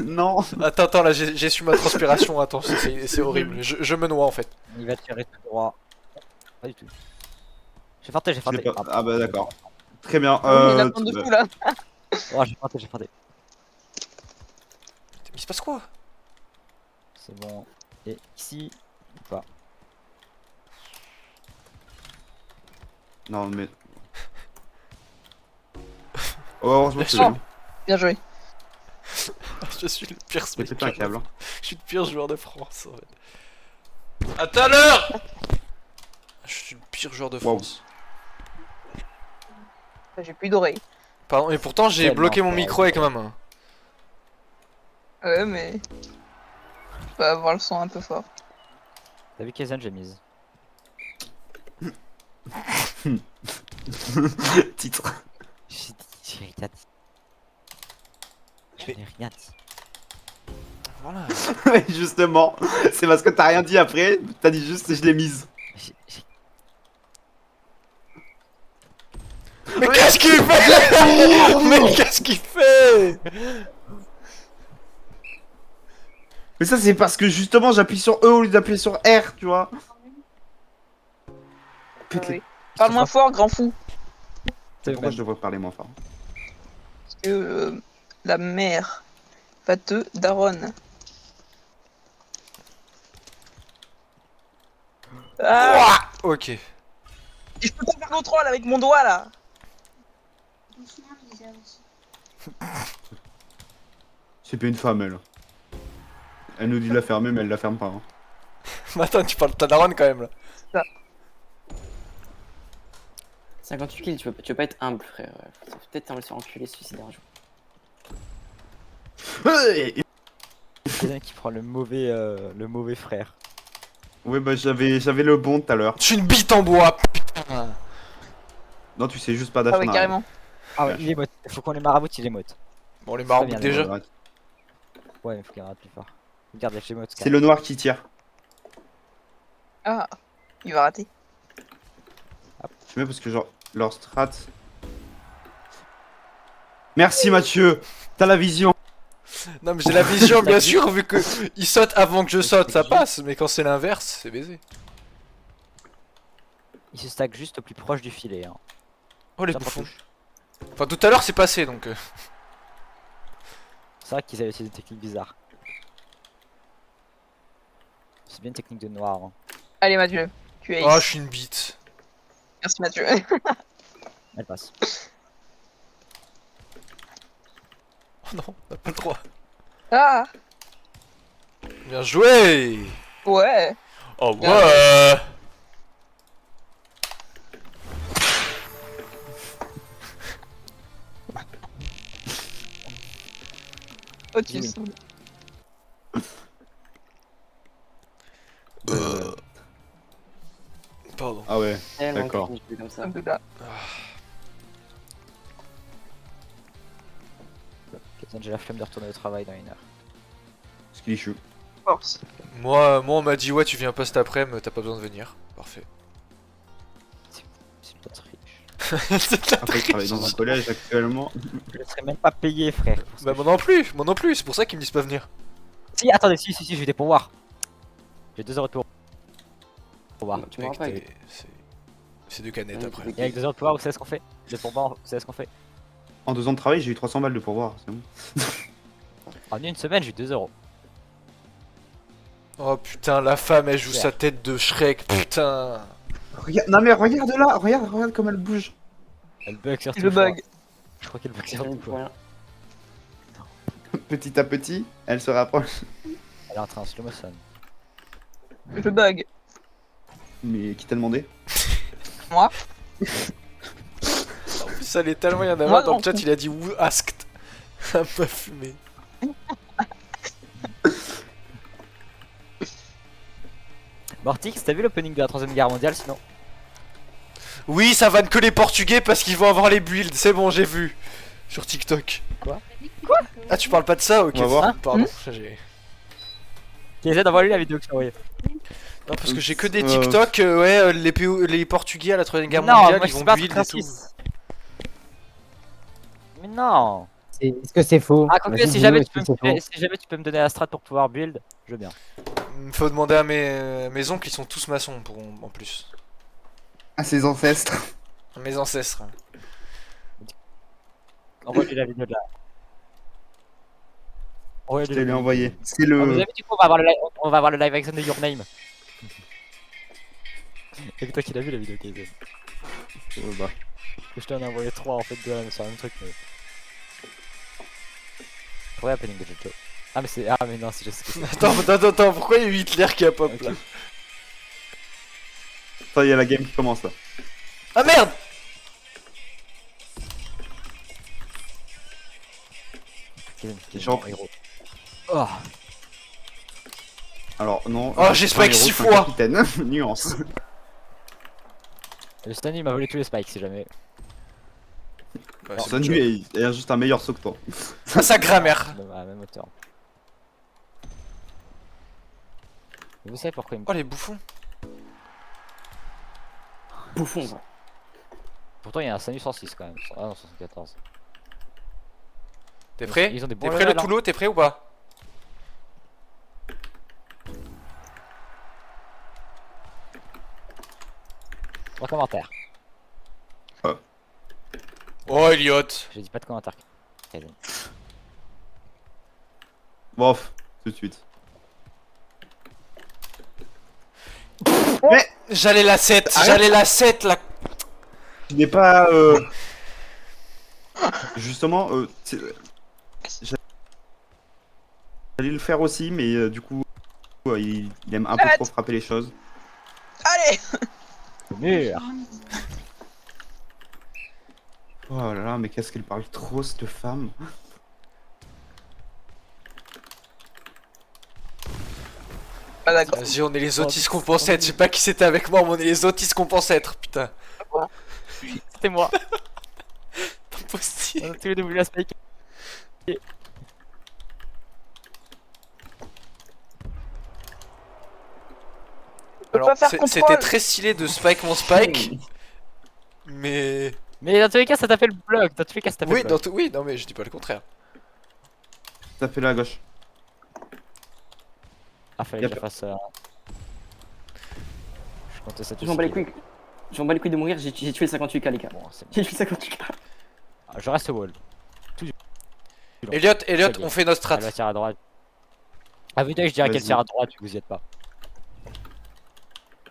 Non. Attends, là j'ai su ma transpiration, attends, c'est horrible. Je me noie en fait. Il va tirer tout droit. Pas du tout. J'ai farté. Je l'ai pas- Ah bah d'accord. Très bien. Il y en a plein dessous là. Oh, j'ai farté. Il se passe quoi? C'est bon. Et ici, ou pas. Non mais. Oh, heureusement que c'est Oh. bien. Bien joué. Je suis le pire Mais c'est pas un sniper. câble. Hein. Je suis le pire joueur de France en fait. À tout à l'heure. Je suis le pire joueur de Wow. France. J'ai plus d'oreilles. Pardon, et pourtant j'ai Tellement bloqué mon fort. micro avec ma main. Ouais, mais. Je peux avoir le son un peu fort. T'as vu Kaizen, j'ai mise. Titre. J'ai rien dit. Je n'ai rien dit. Voilà. Ouais, justement, c'est parce que t'as rien dit après, t'as dit juste je l'ai mise. J'ai- Mais qu'est-ce qu'il fait? Mais qu'est-ce qu'il fait? Mais ça c'est parce que justement j'appuie sur E au lieu d'appuyer sur R, tu vois. Putain, Oui. Parle moins fort, grand fou. pourquoi je devrais parler moins fort? Parce que la mère va te daronne. Ah, Ok. je peux pas faire contrôle avec mon doigt là. C'est pas une femme elle. Elle nous dit de la fermer mais elle la ferme pas. Hein. Mais attends, tu parles de ta daronne quand même là. 58 kills, tu veux pas être humble, frère. Faut peut-être t'en laisser enculer, se suicider un jour. Kaizen qui prend le mauvais frère. Ouais bah j'avais le bon tout à l'heure. Je suis une bite en bois, putain. Non tu sais juste pas Ah d'achat. ouais, carrément. Ah ouais, il est mote. Faut qu'on les maraboute, il est mote. Bon, les Très marabouts bien, déjà. Ouais, mais faut qu'il rate plus fort. Regarde, il y a chez mote. C'est le noir qui tire. Ah, il va rater. Je sais parce que genre leur strat. Merci Mathieu, t'as la vision. Non, mais j'ai la vision, bien sûr, vu que il saute avant que je saute, ça passe. Mais quand c'est l'inverse, c'est baisé. Il se stack juste au plus proche du filet. Hein. Oh, les Ça, pour bouffons. touche. Enfin, tout à l'heure, c'est passé donc. C'est vrai qu'ils avaient essayé des techniques bizarres. C'est bien une technique de noir. Hein. Allez, Mathieu. Tu es Oh, je ace. suis une bite. Merci, Mathieu. Elle passe. Oh non, on n'a pas le droit. Ah, Bien joué. ouais. Oh ouais. Otis. Pardon. Ah ouais. Tellement D'accord. que je fais comme ça. Un peu là. Captain, j'ai la flemme de retourner au travail dans 1 heure. Ce qu'il est chou. Force. Moi, on m'a dit, ouais, tu viens pas cet après-midi, t'as pas besoin de venir. Parfait. C'est pas très riche. C'est de la Après, il travaille dans un collège actuellement. Je ne serais même pas payé, frère. pour ce Bah, que moi non plus, moi non plus, c'est pour ça qu'ils me disent pas venir. Si, attendez, si, j'ai des pourboires. J'ai 2 heures de pourboire. Tu m'auras Mec, pas t'es- c'est du canette Ouais, après. Et avec 2 heures de pourboire, vous savez ce qu'on fait? De pourboire, vous savez ce qu'on fait? En 2 ans de travail, j'ai eu 300 balles de pourboire. C'est bon. En une semaine, j'ai eu 2 euros. Oh putain, la femme elle joue Super. sa tête de Shrek, putain. Regarde, non mais regarde là, regarde comme elle bouge. Elle bug sur tout. Le bug. Je crois qu'elle bug sur Rien tout. pour rien. Petit à petit, elle se rapproche. Elle est en train de slow motion. Je bug. Mais qui t'a demandé? Moi. En plus, elle est tellement, il y en a Moi, un dans non. le chat, il a dit who asked. Ça m'a fumé. Mortix, t'as vu l'opening de la 3ème guerre mondiale sinon? Oui, ça vanne que les Portugais parce qu'ils vont avoir les builds, c'est bon, j'ai vu. Sur TikTok. Quoi Ah, tu parles pas de ça? Ok, On va voir. Ah, pardon. ça, j'ai- Essaie d'envoyer la vidéo que je t'ai envoyée. Non, parce que j'ai que des Euh, TikTok, ouais, les Portugais à la 3ème guerre Non, mondiale, moi ils je vont sais pas build et tout. 36. Mais non. Est-ce que c'est faux? Ah, quoique, Vas-y, si dis-nous, jamais, est-ce que c'est faux? si jamais tu peux me donner la strat pour pouvoir build, je veux bien. Faut demander à mes oncles, ils sont tous maçons pour, en plus. À ses ancêtres. Mes ancêtres. Envoie-lui la vidéo de la. Je Envoie-lui te la l'ai vidéo. envoyé. C'est Ah, vous le. avez dit qu'on va avoir le live, on va avoir le live action de Your Name. Et que toi qui l'as vu la vidéo Kaizen. Bah. Je t'en ai envoyé 3 en fait de la sur le même truc mais. Pourquoi opening de Jojo? Ah mais c'est. Ah mais non si je sais ce que c'est. Attends, pourquoi il y a eu Hitler qui a pop Ok. là? Ça, il y a la game qui commence là. Ah merde! Kaizen, t'es Genre- mon héros. Oh. Alors, non. Oh, j'ai c'est pas un spike héros, 6 c'est un fois. capitaine. Nuance. Le Stanley m'a volé tous les spikes si jamais. Ouais, Alors, c'est ça, bon, lui, il a juste un meilleur saut que toi. Ah, sa grammaire! À la même hauteur. Et vous savez pourquoi il me. Oh, les bouffons! Bouffon, quoi. Pourtant il y a un Sanus 106 quand même. Ah non 74. T'es prêt? Ils ont des bons T'es prêt le levels, hein. Toulo? T'es prêt ou pas? 3 commentaires. Oh, Elliot! J'ai dit pas de commentaires. Kaizen. Bof, tout de suite. J'allais la 7, Arrête. j'allais la 7 là! Je n'ai pas. Justement, j'allais le faire aussi, mais du coup, il aime un peu Arrête. trop frapper les choses. Allez. Le mur. Oh là là, mais qu'est-ce qu'elle parle trop, cette femme. Pas d'accord. Vas-y, on est les autistes qu'on pensait être. Je sais pas qui c'était avec moi, mais on est les autistes qu'on pensait être, putain. C'était moi. Impossible. On a tous les deux voulu la spike. Alors, pas faire c'était contrôle. très stylé de spike mon spike. Mais. Mais dans tous les cas ça t'a fait le bloc. Dans tous les cas ça t'a fait Oui, le bloc. oui, non, mais je dis pas le contraire. Tapez-le à gauche. Ah, fallait Yep. que je fasse. Je comptais ça tout Je m'en bats les couilles. Je m'en bats les couilles de mourir, j'ai tué le 58k les gars. Bon, c'est bon. J'ai tué le 58k. Ah, je reste au wall. Elliot, Ok. on fait notre strat. Elle va tirer à droite. Ah, vu que je dirais qu'elle Vas-y. tire à droite, vous y êtes pas.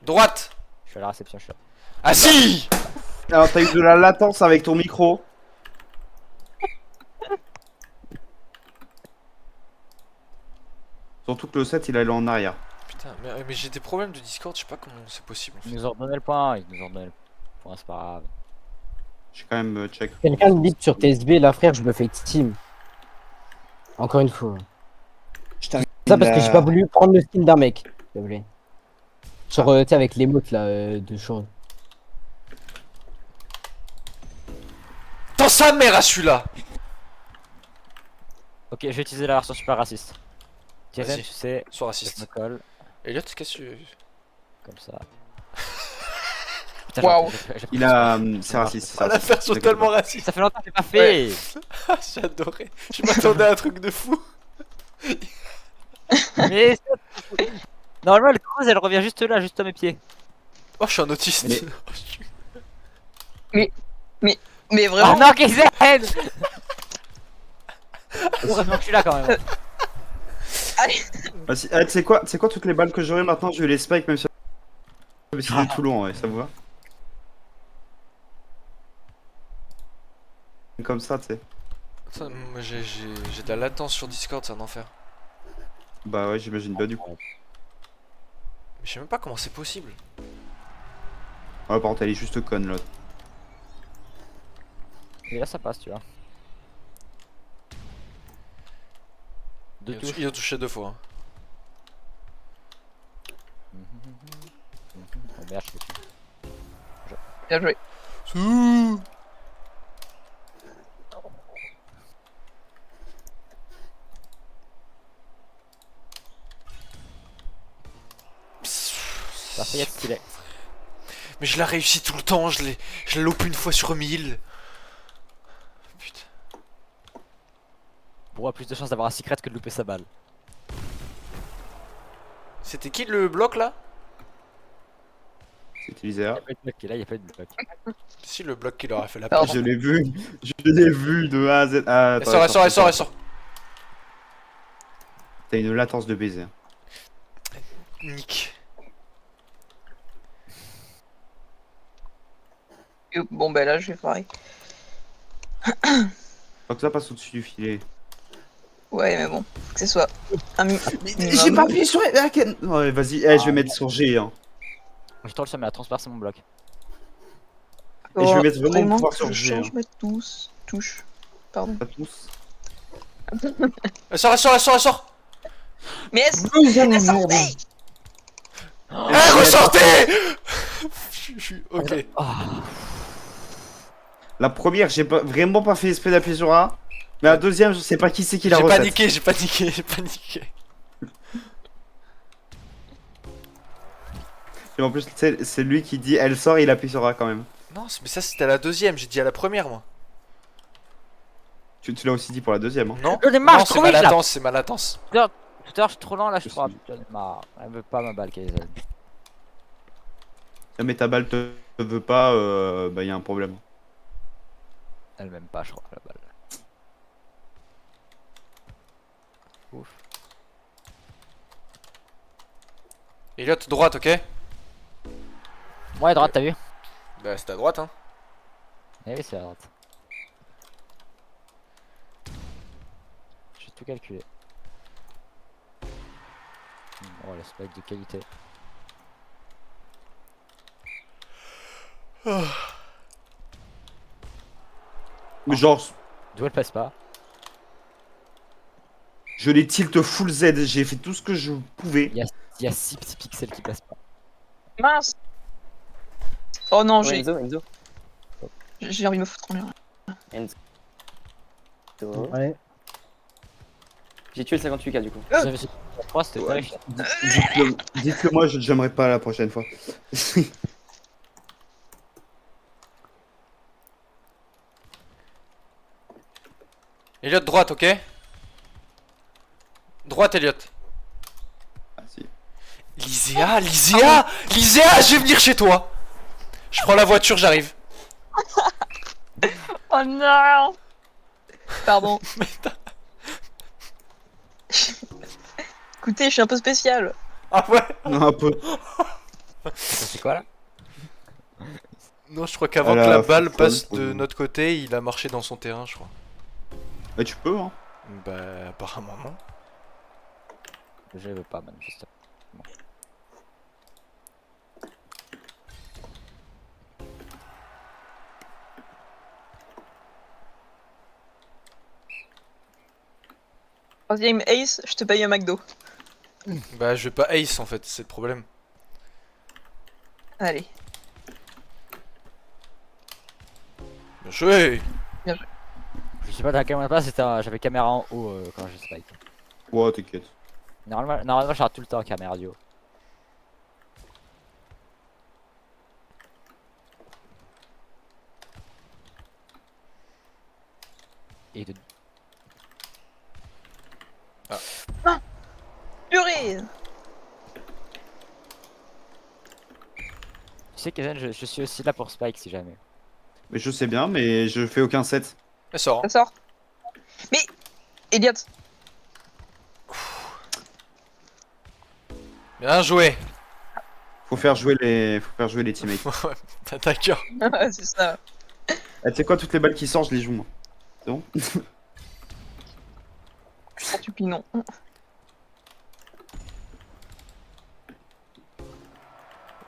Droite. Je suis à la réception, je suis là. Ah si. Alors, t'as eu de la latence avec ton micro. Surtout que le 7 il allait en arrière. Putain, mais j'ai des problèmes de Discord, je sais pas comment c'est possible. En fait. Ils nous ont redonné le point, ils nous ont redonné le point, c'est pas grave. J'ai quand même check. Quelqu'un me dit que sur TSB, là, frère, je me fais team. Encore une fois. Ça parce que j'ai pas voulu prendre le skin d'un mec. S'il te plaît. Sur, tu sais, avec l'émote là, de choses. Dans sa mère à celui-là. Ok, je vais utiliser la version super raciste. Tiren, Vas-y. tu sais, Sois je me raciste. colle, Elliot, qu'est-ce que tu... comme ça. Putain, Waouh. Il a. C'est raciste. Ah, la version totalement raciste. Ça fait longtemps que j'ai pas fait. Ah, j'adorais. Je m'attendais à un truc de fou. Mais normalement, le cruise, elle revient juste là, juste à mes pieds. Oh, je suis un autiste. Mais- Mais Oh vraiment, non, Kizen. Heureusement que je suis là quand même. Vas-y, ah, tu sais quoi toutes les balles que j'aurai maintenant, je vais les spike même si c'est de Toulon, ouais, ça vous va? Comme ça, tu sais. Attends, moi j'ai de la latence sur Discord, c'est un enfer. Bah ouais, j'imagine pas du coup. Mais je sais même pas comment c'est possible. Ouais, par contre, elle est juste conne l'autre. Et là, ça passe, tu vois. Deux touches. Il a touché 2 fois. Hein. Oh merde, je l'ai tué. bien joué. Ça fait stylé. Mais je l'ai réussi tout le temps, je l'ai loupé une fois sur 1000. Putain. Pour avoir plus de chances d'avoir un secret que de louper sa balle. C'était qui le bloc là? C'est utilisé Il là. y a pas eu de bloc, et là, il y a pas eu de bloc. Si, le bloc qui leur a fait la Pardon. peine. Je l'ai vu, je l'ai vu de A à Z. Ah, Elle sort, elle sort, elle sort, elle sort. T'as une latence de baiser. Nick. Bon, ben là, je vais pareil. Faut que ça passe au-dessus du filet. Ouais, mais bon, faut que ce soit un J'ai pas appuyé sur. Ouais, vas-y, je vais mettre sur G. Hein. Je tourne sur mais à transpercer mon bloc. Et je vais mettre vraiment le pouvoir sur je G. Hein. change ma touche. Pardon. Pas tous. Elle sort, elle sort, elle sort, elle sort. Mais elle sortait. Eh, ressortez. Ok. La première, j'ai vraiment pas fait esprit d'appuyer sur A. Mais la deuxième, je sais pas qui c'est qui l'a J'ai reset. paniqué, j'ai paniqué, j'ai paniqué. Et en plus, tu sais, c'est lui qui dit elle sort et il appuie sur A quand même. Non, mais ça c'était à la deuxième, j'ai dit à la première moi. Tu l'as aussi dit pour la deuxième. Hein. Non, J'en ai marre, non je c'est trouve ma que là. latence, c'est ma latence. Tout à l'heure, je suis trop lent là, je crois. Aussi. J'en ai marre. Elle veut pas ma balle, Kaizen. Si jamais ta balle te veut pas, bah y a un problème. Elle m'aime pas, je crois, la balle. Ouf. Elliot, droite, ok? Ouais, droite, t'as vu? Bah c'est à droite hein. Eh oui, c'est à droite. J'ai tout calculé. Oh, le spike de qualité. Mais genre, D'où elle passe pas? je les tilt full Z, j'ai fait tout ce que je pouvais. Il y a 6 petits pixels qui passent pas. Mince. Oh non, Ouais, Enzo. j'ai envie de me foutre en l'air. Ouais. J'ai tué le 58k du coup. J'avais fait 3, c'était Ouais. terrifiant. Dites-le moi, j'aimerais pas la prochaine fois. Elliot, droite, ok? droite, Elliot. Ah, si. Lyséa, je vais venir chez toi. Je prends la voiture, j'arrive. Oh non. Pardon. Écoutez, je suis un peu spécial. Ah ouais. Non, un peu. C'est quoi là? Non, je crois qu'avant Elle que a la balle folle passe pour de nous. notre côté, il a marché dans son terrain, je crois. Bah, tu peux, hein. Bah, apparemment non. Je veux pas manifestement. Troisième ace, je te paye un McDo. Bah, je vais pas ace en fait, c'est le problème. Allez. Bien joué. Je sais pas dans quelle place, j'avais caméra en haut quand j'ai spike. Ouais, t'inquiète. Normalement, je regarde tout le temps caméra du haut. Et de... Purée. Tu sais, Kevin, je suis aussi là pour spike si jamais. Mais je sais bien, mais je fais aucun set. Elle sort. Hein. Ça sort. Mais, Elliot, Bien joué. Faut faire jouer les teammates. D'accord. c'est ça. Ah, tu sais quoi, toutes les balles qui sortent, je les joue, moi. C'est bon? Tu pinon.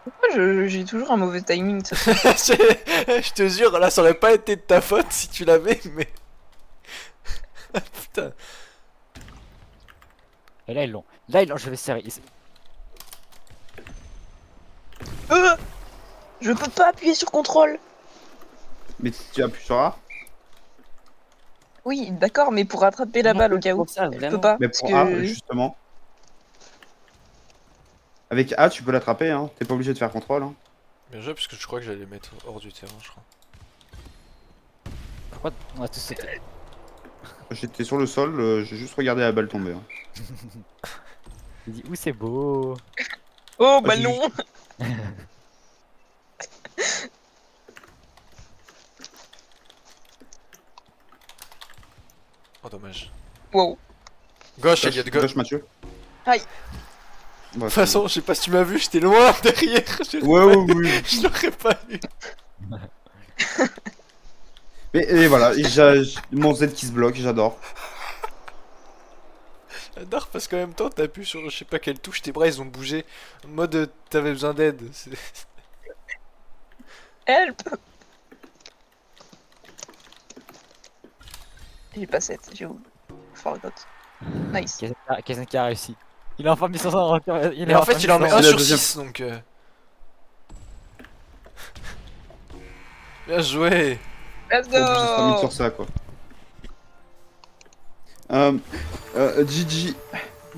Pourquoi j'ai toujours un mauvais timing ça Je te jure, là, ça aurait pas été de ta faute si tu l'avais, mais. Putain. Et là, ils l'ont. Là, je vais serrer. Je peux pas appuyer sur contrôle. Mais tu appuies sur A? Oui, d'accord, mais pour rattraper la balle au cas où. Pour ça, Je vraiment. peux pas. Mais Parce pour que... A, justement. Avec A, tu peux l'attraper, hein. T'es pas obligé de faire contrôle, hein. Bien joué, parce que je crois que j'allais mettre hors du terrain, je crois. Pourquoi on a tous sauté? J'étais sur le sol, j'ai juste regardé la balle tomber. Hein. Il dit où c'est beau. Oh, j'ai ballon. Oh, dommage. Wow. Gauche, Elliot, gauche. Gauche, Mathieu. Aïe. Ouais, De toute façon, je sais pas si tu m'as vu, j'étais loin derrière. ouais, oui. Je l'aurais pas eu. Mais et voilà, mon Z qui se bloque, j'adore. J'adore parce qu'en même temps, t'appuies sur je sais pas quelle touche, tes bras ils ont bougé. En mode t'avais besoin d'aide. Help. J'ai pas 7, j'ai où Forgot. Nice. Qu'est-ce qui a réussi? Il a enfin mis son il Mais en fait, il en met C'est 1 la sur deuxième. 6 donc. Bien joué. Let's Faut bouger 5 minutes go. sur ça, quoi. GG.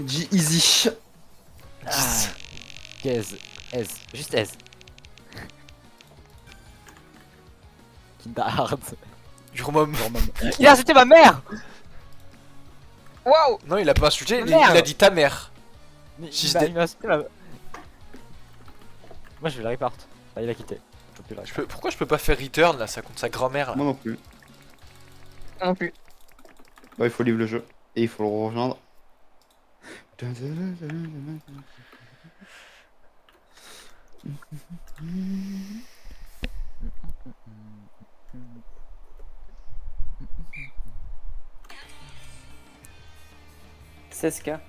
G-Easy. Qu'est-ce? Aise. Juste aise. Kindard. Urmom. Il a insulté ma mère! Wow. Non, il a pas insulté, il Merde. a dit ta mère. Il m'a insulté ma... Moi je vais le repart. Ah, il a quitté. Je peux plus le repart. Pourquoi je peux pas faire return là? Ça compte sa grand-mère là. Moi non plus. Non plus. Bah, il faut livrer le jeu. Et il faut le rejoindre. C'est ce cas.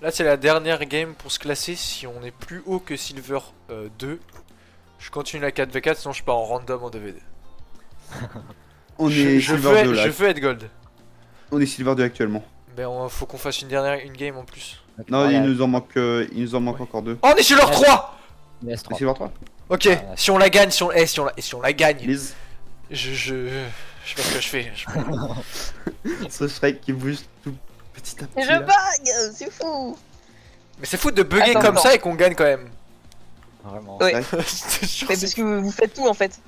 Là, c'est la dernière game pour se classer. Si on est plus haut que Silver 2, je continue la 4v4, sinon je pars en random en 2v2. On est Silver 2 là. Je veux être gold. On est Silver 2 actuellement. Mais faut qu'on fasse une game en plus. Non, Ouais, il nous en manque encore 2. Oh, on est sur leur 3. Mais S3. Silver 3. Ok, si on la gagne, si on la gagne, Lise. je Je sais pas ce que je fais. Ce Shrek qui bouge tout petit à petit. Mais je là. bug, c'est fou. Mais c'est fou de bugger Attends, comme attends. ça et qu'on gagne quand même. Vraiment. Ouais. Je te jure, Mais c'est parce que vous faites tout en fait.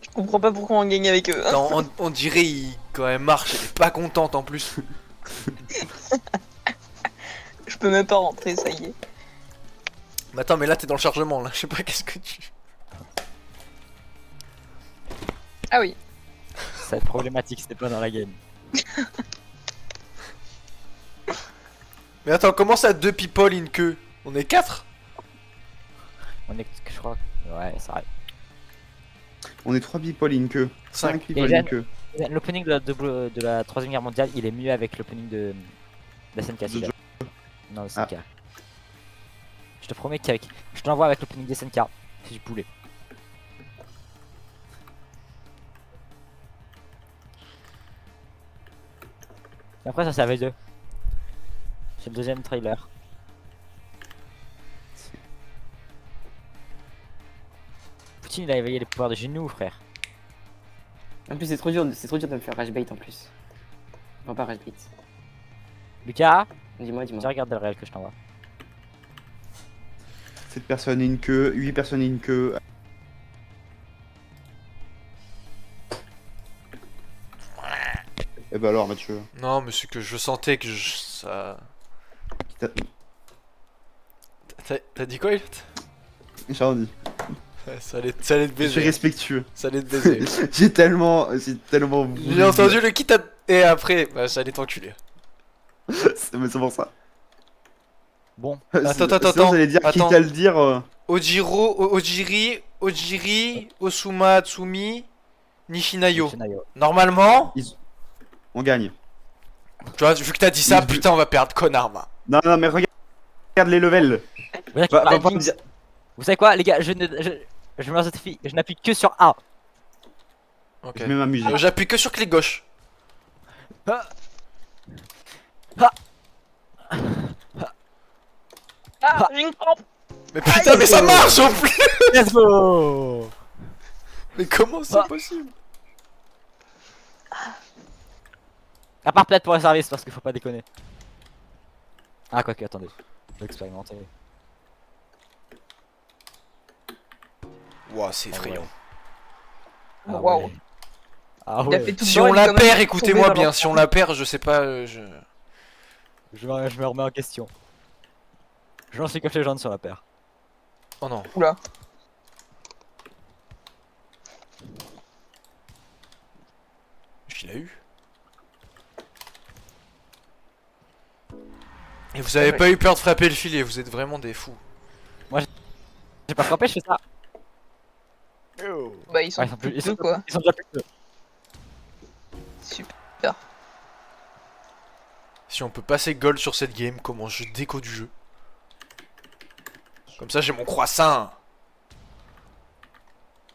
Je comprends pas pourquoi on gagne avec eux. Hein. Non, on dirait il, quand elle marche, elle est pas contente en plus. Je peux même pas rentrer, ça y est. Mais attends, mais là t'es dans le chargement là, je sais pas qu'est-ce que tu. Ah oui. Ça va être problématique, c'était pas dans la game. Mais attends, comment ça 2 people in queue? On est 4? On est, je crois. Ouais, ça arrive. On est 3 people in queue. 5. 5 people in Yann. queue. L'opening de la troisième guerre mondiale, il est mieux avec l'opening de la SNK. De celui-là. Joe. Non, de SNK. Je te promets qu'avec. Je te l'envoie avec l'opening des SNK. Si je voulais. Et après, ça c'est avec 2. C'est le deuxième trailer. Poutine il a éveillé les pouvoirs de Genou, frère. En plus, c'est trop dur de me faire rage bait en plus. Enfin, pas rage bait. Lucas, Dis-moi. tu regardes le réel que je t'envoie. 7 personnes in queue, 8 personnes in queue. Et bah alors Mathieu, Non, mais c'est que je sentais que ça. T'as dit quoi, Elliot? j'ai rien dit. Ça allait te Je suis baiser. respectueux. Ça allait te baiser. J'ai tellement J'ai entendu le kit et après, bah ça allait t'enculer. Mais c'est pour ça. Bon, Attends, J'allais dire quitte attends. à le dire. Ojiri, Osuma, Tsumi, Nishinayo. Shinayo. Normalement, On gagne. tu vois, vu que t'as dit ça, Oui, putain, on va perdre Konarma. Non, non, mais regarde les levels. Vous inquiétez Va pas, pas me dire. vous savez quoi, les gars, je me lance cette fille, je n'appuie que sur A. Ok. Je mets ma musique. J'appuie que sur clic gauche. Ah, j'ai une crampe. Mais putain, mais ça marche en plus. Let's go. Mais comment c'est possible? À part peut-être pour le service, parce qu'il faut pas déconner. Ah, quoique, attendez. Je vais expérimenter. Ouah, c'est effrayant. Ah Waouh. ouais. Ah Il a ouais. fait tout Si le on bord, il est la quand même perd, tombé écoutez-moi dans bien. l'enfer. Si on la perd, je sais pas. Je me remets en question. Je lance les coffres légendes sur la paire. Oh non. Oula. Je l'ai eu. Et vous avez pas eu peur de frapper le filet, vous êtes vraiment des fous. J'ai pas frappé, je fais ça. Bah, ils sont Ouais, ils sont plus plus- deux, quoi. Ils sont déjà plus que deux. Super. Si on peut passer gold sur cette game, comment je déco du jeu. Comme ça, j'ai mon croissant.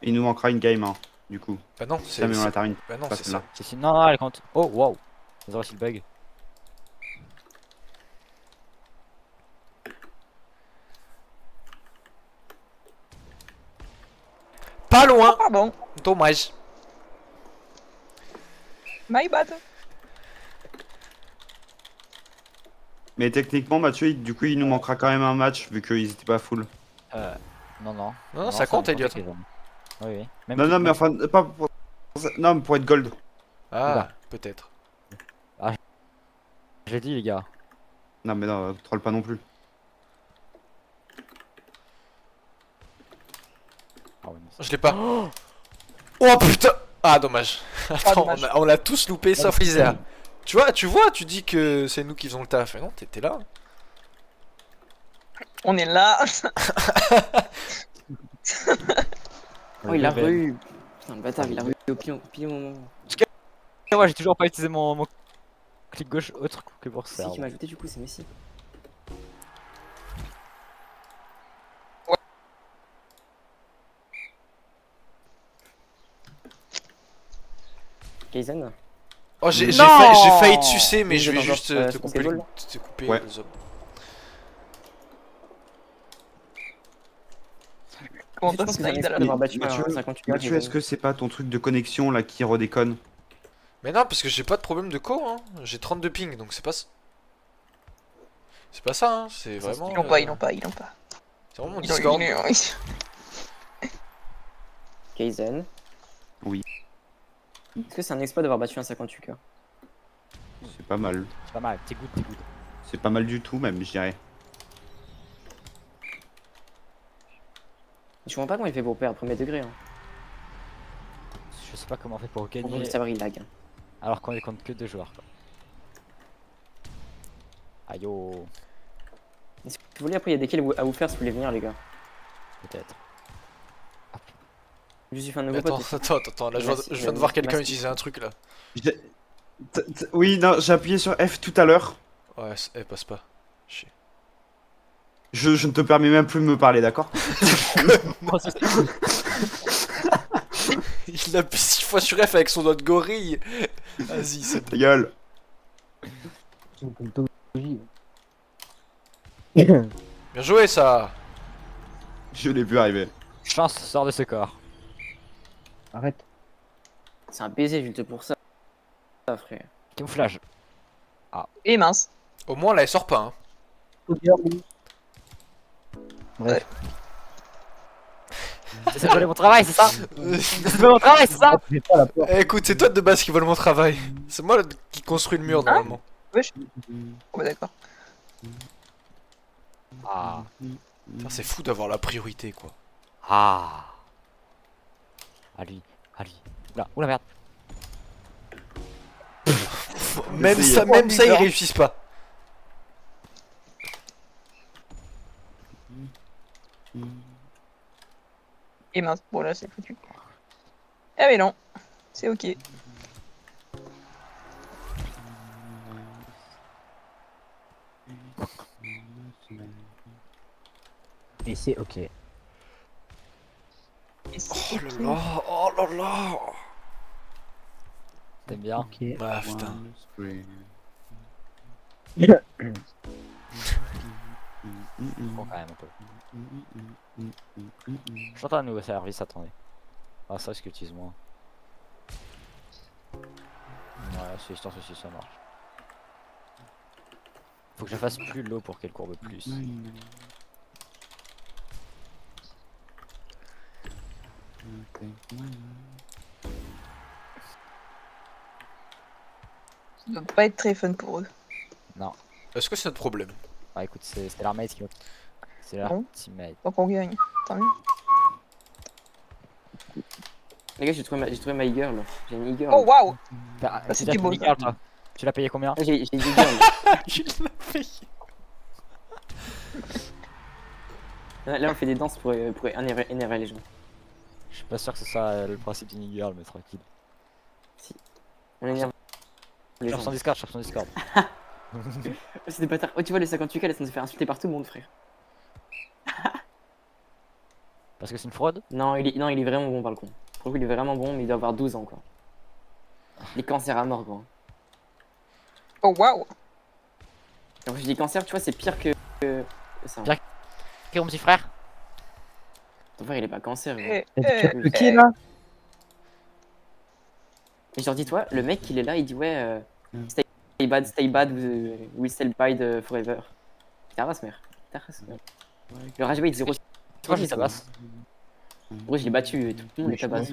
Il nous manquera une game, hein, du coup. Bah non, Si c'est. jamais on la termine. Bah non, Pas c'est celle-là. ça. Non, non, elle compte. Oh, wow. Vous aurez reçu le bug. Pas loin. Pardon. Dommage. My bad. Mais techniquement, Mathieu, du coup, il nous manquera quand même un match vu qu'ils étaient pas full. Non, non. Non, ça compte, me Elliot. avec les hommes. Oui, oui. Même Non, si- non, mais enfin, pas pour. Non, mais pour être gold. Ah, Oula. peut-être. Je l'ai dit, les gars. Non, mais non, troll pas non plus. Ah ouais, non, Je l'ai pas. Oh putain. Ah, dommage. Attends, dommage. on l'a tous loupé sauf Isaiah. Tu vois, tu dis que c'est nous qui faisons le taf. Mais non, t'étais là. On est là. Oh, il l'a re-eu. Putain, le bâtard, il l'a re-eu au pile au moment. Moi, j'ai toujours pas utilisé mon clic gauche autre que pour C'est ça. qui m'a ajouté du coup, c'est Messi. Kaizen. Oh, j'ai Non. failli te sucer, mais Vous je êtes vais encore, juste te sur couper ces le balles te couper Ouais. le zob. Comment Je t'as pense que c'est un slide à exploit la d'avoir battu Mathieu, un 58 Mathieu, est-ce que c'est pas ton truc de connexion là qui redéconne? Mais non, parce que j'ai pas de problème de co, hein. J'ai 32 ping, donc c'est pas... C'est pas ça, hein. C'est vraiment... Ils l'ont pas, ils l'ont pas, ils l'ont pas. C'est vraiment mon Ils l'ont- Discord. ils l'ont- Kaizen. Oui. Est-ce que c'est un exploit d'avoir battu un 58K? C'est pas mal. C'est pas mal, t'es good, t'es good. C'est pas mal du tout même, je dirais. Je comprends pas comment il fait pour perdre premier degré. Hein. Je sais pas comment on fait pour Pour gagner le serveur il lag. alors qu'on est contre que 2 joueurs. Quoi. Aïe oh, Si vous voulez, après il y a des kills à vous faire si vous voulez venir, les gars. peut-être. Je suis fan de Mais vos attends, potes. attends, là je viens de voir quelqu'un utiliser un truc là. Oui, non, j'ai appuyé sur F tout à l'heure. Ouais, elle passe pas. Chier. Je ne te permets même plus de me parler, d'accord? Il appuie 6 fois sur F avec son autre gorille. Vas-y, c'est Ta gueule. bien joué ça. Je l'ai vu arriver. Chance sort de ce corps. Arrête. C'est un baiser juste pour ça, frère. Camouflage. Et mince. Au moins là elle sort pas, hein. Bref. C'est voler mon travail, c'est ça? C'est mon travail, c'est ça? J'ai pas la porte. Eh, écoute, c'est toi de base qui vole mon travail. C'est moi qui construis le mur normalement. Wesh. Oh bah d'accord. Ah. Putain, c'est fou d'avoir la priorité quoi. Ah. À lui, à lui. Oula merde. Même Essayez. ça, même ça ils réussissent pas. Et mince. Bon là c'est foutu. Ah mais non. C'est ok. Et c'est ok. Et Oh c'est là ok. là, oh là là. T'aimes bien? Ok. Ah putain. Bon, quand même un peu. J'entends un nouveau service, attendez. Ah, ça, est-ce que utilise moins? Ouais, c'est histoire aussi, ça marche. Faut que je fasse plus l'eau pour qu'elle courbe plus. Ça doit pas être très fun pour eux. Est-ce que c'est notre problème? Ah, écoute, c'est leur mate qui m'a. C'est leur Bon. teammate. Donc on gagne. Tant mieux. Les gars, j'ai trouvé ma e-girl. J'ai une e-girl. Oh waouh. Bah, c'était déjà, beau, ton ça. e-girl, toi. Tu l'as payé combien? Ah, j'ai une e-girl. Il l'a payé. Là, on fait des danses pour énerver les gens. Je suis pas sûr que c'est ça le principe d'une e-girl, mais tranquille. On énerve les Cherche gens. son Discord, cherche son Discord. C'est des bâtards. Oh, tu vois, les 58K, elles sont se faire insulter par tout le monde, frère. Parce que c'est une fraude? Non, il est vraiment bon, par le con. Pour le coup, il est vraiment bon, mais il doit avoir 12 ans, quoi. Les cancers à mort, quoi. Oh waouh. Quand je dis cancer, tu vois, c'est pire que ça. Pire. Ok, mon petit frère? Ton frère, il est pas cancer, gros. Eh, Tu eh, captes le qui là? Et genre, dis-toi, le mec, il est là, il dit, ouais, stay bad, we still bide forever. Ta race, mère. Ta race, mère. Le rage bait 0. Toi, je tabasse. Gros, je l'ai battu, et tout le monde les tabasse.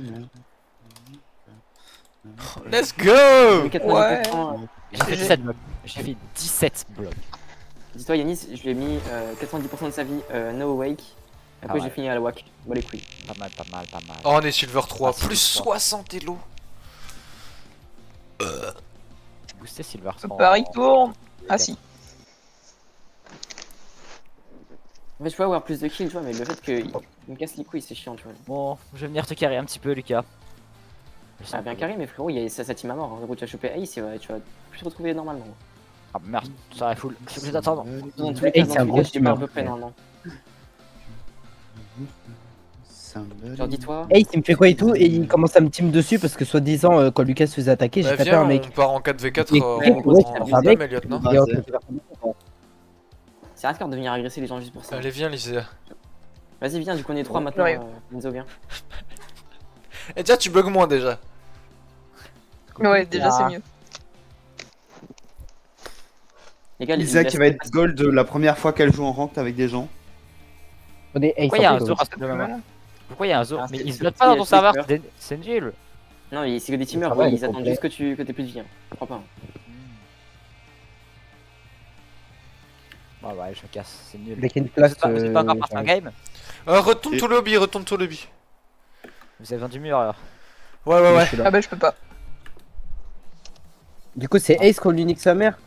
Let's go. 90%, J'ai fait 17 blocs. J'ai fait 17 blocs. dis-toi, Yanis, je lui ai mis 90% de sa vie no awake. Après, Ah ouais. j'ai fini à la WAC. Bon, les couilles. Pas mal, pas mal, pas mal. Oh, on est Silver 3, Ah, plus Silver 3. 60 elo. Booster Silver Le 100. pari tourne. Ah si. En fait, je peux avoir plus de kills, tu vois, mais le fait qu'il me casse les couilles, c'est chiant, tu vois. Bon, je vais venir te carrer un petit peu, Lucas. Ah, bien carré, mais frérot, il y a sa team à mort. En gros, tu vas choper Ace et tu vas plus te retrouver normalement. Ah merde, ça est full. Je suis obligé d'attendre. Dans tous les Ace, cas, c'est un gros je pas à peu teamer, près ouais. normalement. Genre, dis-toi. Ace il me fait quoi et tout et il commence à me team dessus parce que soi-disant quand Lucas se faisait attaquer j'ai Bah, tapé viens, un mec. on part en 4v4 Mais- en ouais, c'est un mec. Elliot, non? Et on se fait faire- C'est hardcore de venir agresser les gens juste pour ça. Allez, viens, Lisa. Vas-y, viens, du coup on est 3 maintenant. j'arrive. Enzo, viens. Et tiens, tu bugs moins déjà. Ouais, déjà c'est Ah. mieux. Les gars, Lisa il qui reste- va être gold la première fois qu'elle joue en ranked avec des gens. On est Ace Pourquoi il y a en un fait, Zoro aussi. Pourquoi il y a un Zoro? Ah, Mais c'est- ils se c'est- bloquent pas dans c'est- ton c'est serveur, peur. c'est nul. Non, c'est que des teamers, Ça va, il est ils attendent complet. juste que t'aies plus de vie. Hein. Je crois pas. Hein. Ouais, ouais, je me casse, c'est nul. Dès qu'il y a une Vous place, êtes pas encore parti un j'arrive. game? Retourne Et- tout lobby, retourne tout lobby. Vous avez besoin du mur alors. Ouais, ouais, Je ouais. suis là. Ah bah je peux pas. Du coup, c'est Ace contre l'unique sa mère.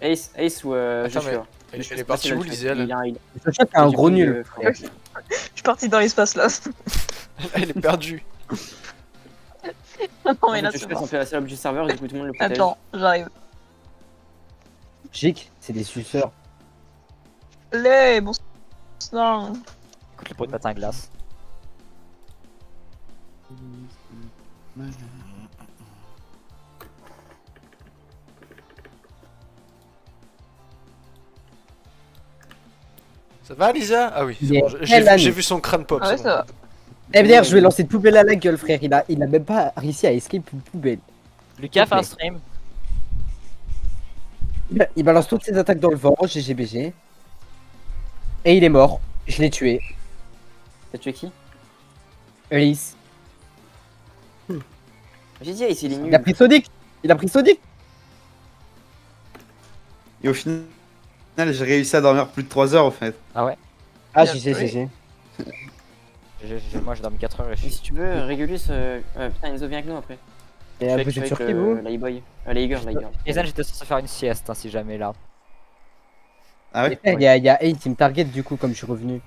Ace ou Attends, Joshua. Elle Joshua, est c'est partie facile à où, le faire. Liséal? Il a un heal. Je sais que c'est un Du gros coup, nul. frère. Je suis parti dans l'espace là. Elle est perdue. Non En mais fait, là Joshua, c'est s'en bon. fait la salope du serveur et du coup tout le monde le protège. Attends, j'arrive. Gic, c'est des suceurs. Les bon sang. Écoute le pot de patin à glace. Ça va, Lisa? Ah oui, c'est Il est bon, quelle j'ai année vu son crâne pop. Ah ouais c'est ça bon. va. Eh d'ailleurs, je vais lancer une poubelle à la gueule, frère. Il a même pas réussi à escape une poubelle. Lucas fait un Ok. stream. Il balance toutes ses attaques dans le vent, GGBG. Et il est mort. Je l'ai tué. T'as tué qui? Alice. J'ai dit Ace, il est Il a nul. pris Sonic. Il a pris Sonic. Et au final, j'ai réussi à dormir plus de 3 heures en fait. Ah, Bien GG, joué. GG. Moi j'ai dormi 4 heures et je Et suis. si tu veux, Régulus, putain, Enzo vient avec nous après. Et Je vous fais êtes avec sur qui, vous L'E-Boy. L'Aeger. Ethan, j'étais censé faire une sieste hein, si jamais là. Ah Et ouais frère, il y a Ace, il me target du coup, comme je suis revenu.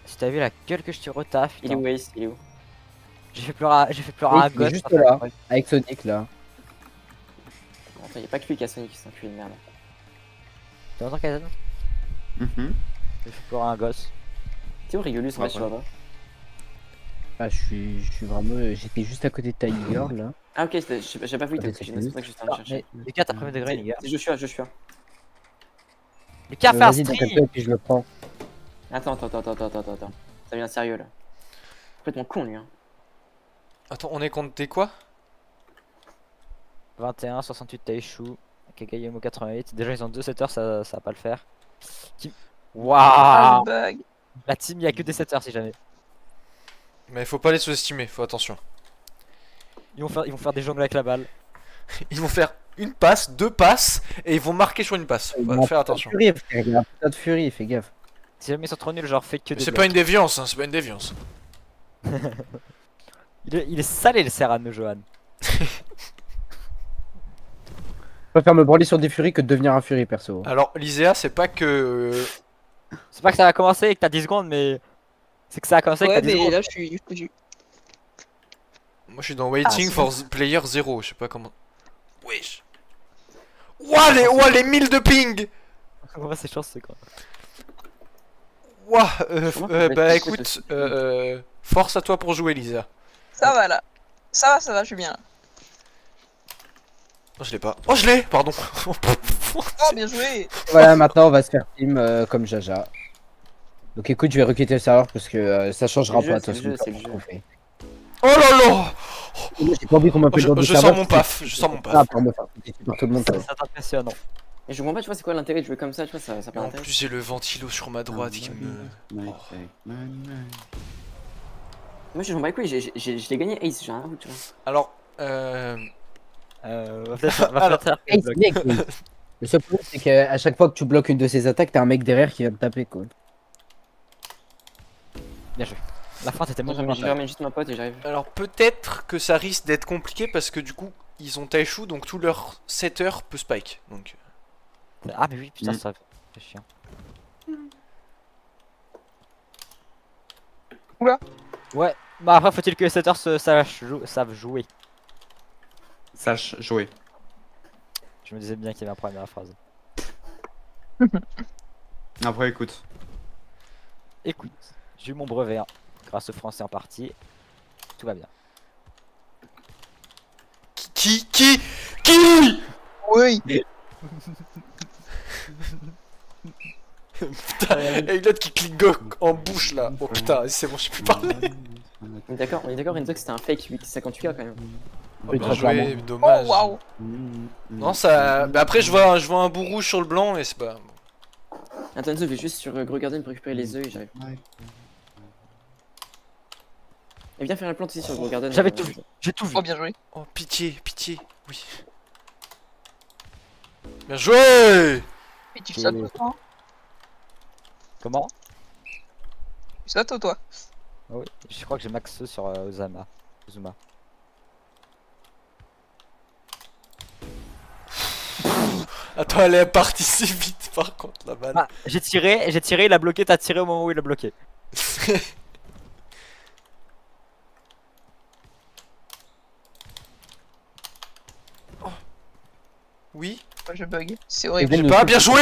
Si t'as vu la gueule que je te retaffe, Il est où Ace? Il est où? j'ai fait pleurer un Ace, il est gosse. juste en fait. là. Ouais. Avec Sonic là. Attends, y'a pas que lui qui a Sonic, c'est un culé de merde. T'as entendu Kaizen? Mhm. J'ai fait pleurer un gosse. T'es où Régulus? En Ouais, fait, tu vois pas. Ah, je suis vraiment. J'étais juste à côté de Tiny Girl là. Ah, ok, j'ai pas vu, Ah, t'as c'est c'est pour ça que j'étais en train de chercher. Lucas, t'as premier degré, les gars. C'est Joshua. Lucas, fais un Vas-y, stream. t'inquiète pas, et puis je le prends. Attends. Ça devient sérieux là. Complètement con lui. Hein. Attends, on est contre des quoi? 21, 68, t'as échoué. Kagayemo 88. Déjà, ils ont 2 setters, ça va pas le faire. Waouh! Ah, je bug. La team, il y a que des setters si jamais. Mais faut pas les sous-estimer, faut attention. Ils vont faire des jongles avec la balle. Ils vont faire une passe, 2 passes, et ils vont marquer sur une passe. Il Faut a faire un putain de attention. furie, frère, il a un putain de furie, fais gaffe. Si jamais ils sont trop nuls, genre fais que Mais des c'est blocs. pas une déviance, hein, c'est pas une déviance. Il est salé le Serran de Johan. Je préfère me branler sur des furies que de devenir un furie perso. Alors, l'Isea, c'est pas que. C'est pas que ça va commencer et que t'as 10 secondes, mais. C'est que ça a commencé et que Ouais t'as 10 mais secondes. là je suis foutu. Moi, je suis dans Waiting c'est for Player 0, je sais pas comment. Wesh. Ouah, les 1000 de ping. Ouais, c'est chanceux quoi. Ouah, Comment ça peut bah être écoute, possible force à toi pour jouer, Lisa. Ça va là. Ça va, je suis bien là. Oh, je l'ai pas. Oh, je l'ai, pardon. Oh bien joué. Voilà, maintenant on va se faire team comme Jaja. Donc écoute, je vais requitter le serveur parce que ça changera C'est le pas. jeu, de toute c'est le façon, jeu, qu'on fait. Oh là là. Moi, j'ai pas envie qu'on m'appelle Je, dans le je serveur. sens mon paf, je sens mon Ah, paf. pour me faire piquer par tout le monde. Ça, ça t'impressionne. non. Et je comprends pas, tu vois, c'est quoi l'intérêt de jouer comme ça, tu vois, ça Mais peut en intérêt. plus, j'ai le ventilo sur ma droite qui me. Nice, Oh. nice. Moi je m'en bats les couilles, je l'ai gagné Ace, j'ai rien à foutre, tu vois. Alors, Va peut-être faire Hey, quelques blocs. c'est bien, le seul problème, c'est qu'à chaque fois que tu bloques une de ses attaques, t'as un mec derrière qui va te taper quoi. Bien joué. La fin t'étais Moi bon. je ramène juste ma pote et j'arrive. alors peut-être que ça risque d'être compliqué parce que du coup, ils ont Taishu, donc tout leur setter peut spike. Donc, Ah, mais oui, putain, Mm. ça fait chiant. Oula. Ouais, bah après, faut-il que les setters savent jouer. Sache jouer. Je me disais bien qu'il y avait un problème dans la phrase. Après, écoute. Écoute, j'ai eu mon brevet hein, grâce au français en partie. Tout va bien. qui Oui. Putain, et une autre qui clique go en bouche là. Oh putain, c'est bon, je peux parler. On est d'accord, Enzo, que c'était un fake 58K quand même. Oui, Bien très joué, clairement. mais dommage. Oh waouh. Non, ça. Bah après, je vois un bout rouge sur le blanc, mais c'est pas. Attends, Enzo, je vais juste sur Gros Garden pour récupérer les œufs et j'arrive. Et viens faire une plante aussi sur Gros Garden. J'avais tout vu. J'ai tout vu. Oh bien joué. Oh, pitié, pitié, oui. Bien joué! Et tu Ok. sautes toi? Comment? Tu sautes toi? Ah oui, je crois que j'ai max sur Ozama. Ozuma. Attends, elle est partie si vite par contre, la balle. Ah, j'ai tiré, il a bloqué, t'as tiré au moment où il a bloqué. Oui? Oh, je bug. C'est Et horrible. Ben, J'ai pas bien joué.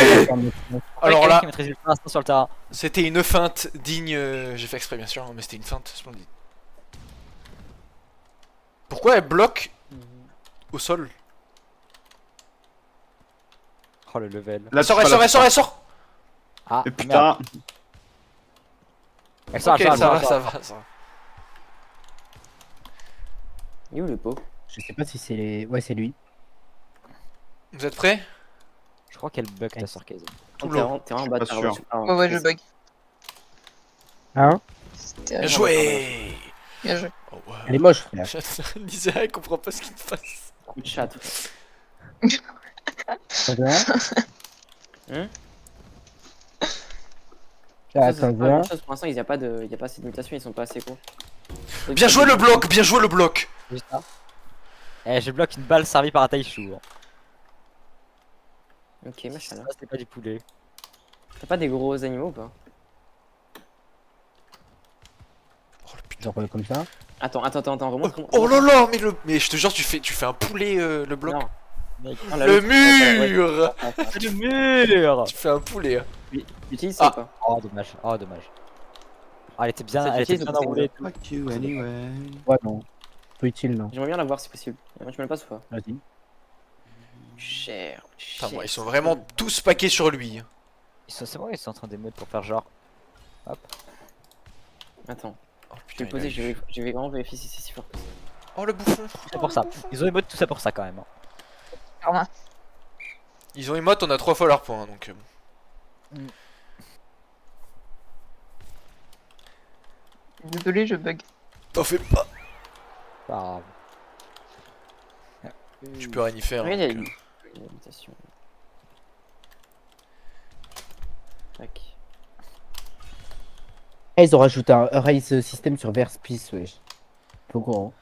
Alors Quelqu'un là, qui maîtrise pour l'instant sur le terrain. c'était une feinte digne. J'ai fait exprès, bien sûr, mais c'était une feinte splendide. Pourquoi elle bloque au sol? Oh le level. Là, Elle sort, tu elle vois sort, la elle sort, elle sort! Ah, Et merde. putain, Elle sort, Ok, elle sort, ça va, elle sort. ça va, ça va. Il est où le pot? Je sais pas si c'est les. Ouais, c'est lui. Vous êtes prêts? Je crois qu'elle bug ta Sorkaze. Tout T'es l'eau. vraiment bas pas sûr. Ouais ouais je bug. Hein? C'était Bien joué! Bien joué. Oh, ouais. Elle est moche, frère. Lisa, elle comprend pas ce qu'il se passe. Coup de chat. Ça va? Hein? Ah, Ça, ça c'est pas va? grand chose pour l'instant, il y a pas assez de mutations, ils sont pas assez courts. Bien joué le bloc, bien joué le bloc! Juste ça. Eh, je bloque une balle servie par un Taishu. Ok, machin là. Ça, c'était pas du poulet. T'as pas des gros animaux ou pas? Oh le putain. Genre comme ça. Attends, remonte. Oh là là, mais je te jure, tu fais un poulet le bloc. Non. Mec, Oh, la Le loupe. Ouais. mur! c'est le mur. Tu fais un poulet. Utilise ça Ah. ou pas? Oh dommage, oh dommage. Ah, elle était bien, Ça, tu elle était utilises bien ou pas, enroulée. et tout. fuck you anyway. Ouais, non. Peu utile, non. J'aimerais bien la voir si possible. Tu me le passes ou pas? Vas-y. Cher. Putain, moi, ils sont vraiment tous paqués sur lui. C'est bon, ils sont en train d'émeute pour faire genre. Hop. Attends, Oh je vais putain, le poser, il a eu. je vais vraiment vérifier si c'est si fort que ça. Oh le bouffon. Tout ça pour ça. Ils ont émeute tout ça pour ça quand même. Hein. Karma. Ils ont emote, on a 3 fois leur point, hein, donc. Désolé je bug. T'en fais pas. Pas grave. Tu peux rien y faire. Regarde, il y a donc, une mutation. Tac. Eh, ils ont rajouté un race system sur Verspice, wesh. Faut courant.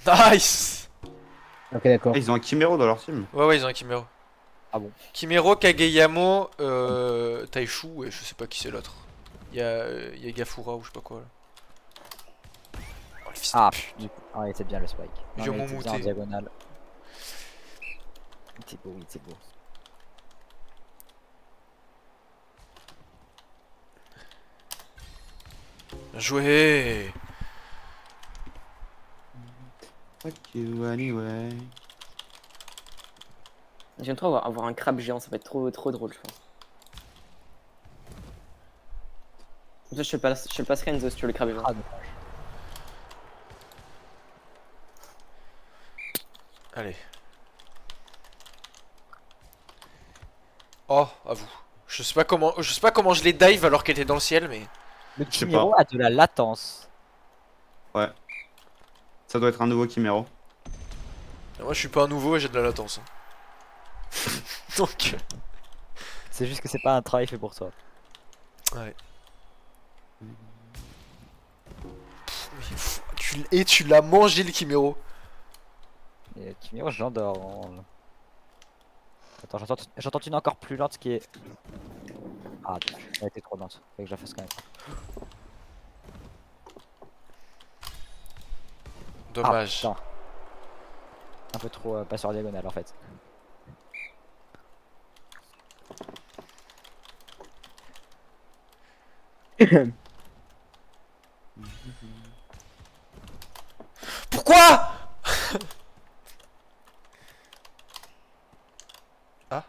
Nice! Ok, d'accord. Ah, ils ont un Chimero dans leur team. Ouais, ils ont un Kimero. Ah bon? Kimero, Kageyamo, Taishu, et je sais pas qui c'est l'autre. Il y a Gafura ou je sais pas quoi là. Oh le fils Ah, de pute. du coup. Ah, il était bien le spike. Ils Non, ont mais il était bien en monté. diagonale. Il était beau, il était beau. Bien joué! Fuck you anyway. J'aime trop avoir un crabe géant, ça va être trop drôle, je pense. Comme ça, je te le passerai Enzo si tu veux le crabe géant. Ah, dommage. Allez. Oh, à vous. Je sais pas comment je les dive alors qu'elle était dans le ciel, mais. Le Je sais Chimero a de la latence. Ça doit être un nouveau Chimero. Moi, je suis pas un nouveau et j'ai de la latence. Hein. Donc. C'est juste que c'est pas un travail fait pour toi. Ouais. Et tu l'as mangé le Kimero. Et Chimero, je l'endors. Hein. Attends, j'entends une encore plus lente qui est. Ah, dommage. Elle était trop lente. Faut que je la fasse quand même. Dommage. Ah, putain. Un peu trop pas sur la diagonale en fait. Pourquoi? Ah.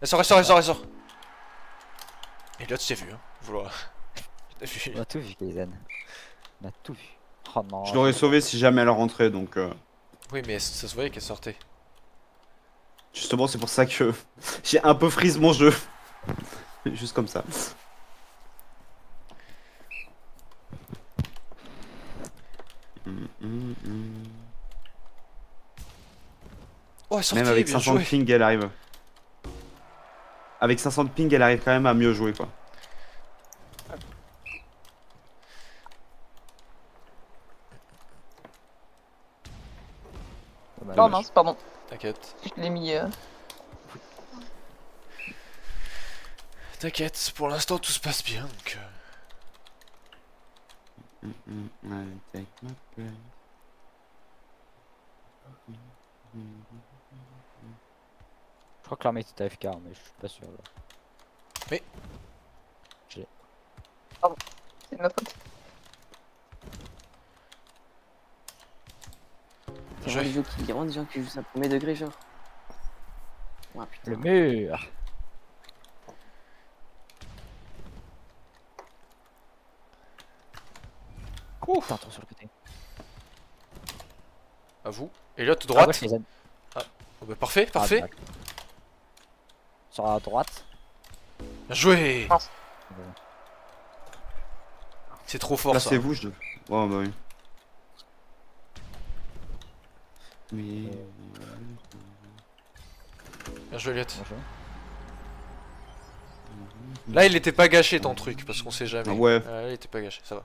Elle sort, elle sort, elle sort, elle sort. Elliot, je t'ai vu, hein. Vouloir. Je t'ai vu. On a tout vu, Kaizen. On a tout vu. Oh non. Je l'aurais sauvé si jamais elle rentrait, donc Oui, mais ça se voyait qu'elle sortait. justement c'est pour ça que j'ai un peu freeze mon jeu. Juste comme ça. Oh, elle sortait, Même avec bien 500 joué. de ping, elle arrive. Avec 500 de ping, elle arrive quand même à mieux jouer, quoi. Dommage. Oh mince, pardon. T'inquiète. Je l'ai mis. T'inquiète, pour l'instant tout se passe bien donc. Je crois que l'armée était AFK, mais je suis pas sûr. Là. C'est de ma faute. Il y a vraiment des gens qui jouent ça premier degré, genre. Ouais, putain. Le mur. Ouf. Putain, trop sur le côté. À vous. Elliot, À droite. gauche, Kaizen. Oh, bah, parfait, Ah, parfait. d'accord. Sur la droite. Bien joué. Mince. C'est trop fort Là ça. c'est vous, je. Oh bah oui. Mais. Bien joué, Elliot. Bien joué. Là, il était pas gâché ton truc parce qu'on sait jamais. Ah ouais. Là, il était pas gâché, ça va.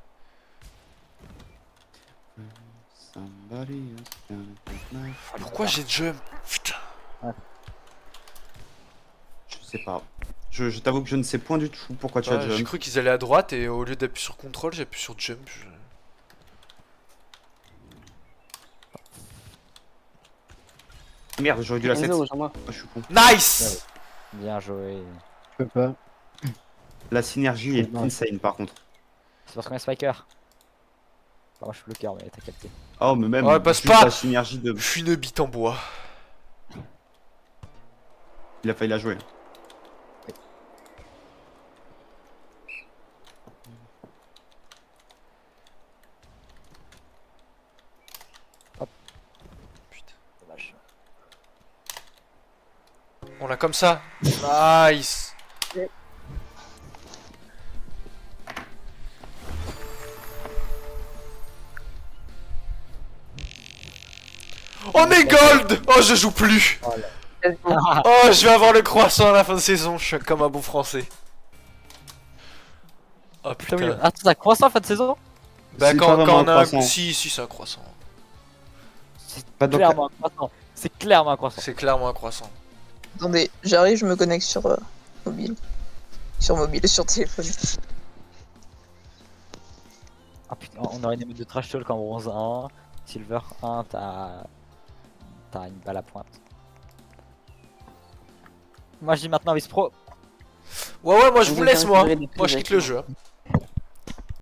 Pourquoi j'ai jump? Putain. Je sais pas. Je t'avoue que je ne sais point du tout pourquoi tu as Ouais, j'ai jump. cru qu'ils allaient à droite et au lieu d'appuyer sur contrôle, j'ai appuyé sur jump. Merde, j'aurais dû la 7. Enzo, Ah, rejoins-moi. je suis con. Nice. Bien joué. Je peux pas. La synergie est Non. insane par contre. C'est parce qu'on est spiker. Enfin, moi je suis bloqueur, mais t'as capté. Oh, mais même Ouais, passe juste pas. la synergie de. Je suis une bite en bois. Il a failli la jouer. Putain. Dommage. On l'a comme ça. Nice. On est gold. Oh, je joue plus. Oh, je vais avoir le croissant à la fin de saison. Je suis comme un bon français. Oh putain. Attends, t'as croissant en fin de saison? Bah C'est quand pas on vraiment a un un... croissant. Si, c'est un croissant. C'est Pas donc- clairement un croissant. C'est clairement un croissant. C'est clairement un croissant. Attendez, j'arrive, je me connecte sur mobile. Sur mobile, sur téléphone. Ah putain, on aurait une émeute de trash talk en bronze 1. Silver 1, t'as une balle à pointe. Moi je dis maintenant Vice Pro. Ouais, ouais, moi je vous Vous laisse, avez moi. intérêt de Moi je plus quitte le avec jeu. Hein.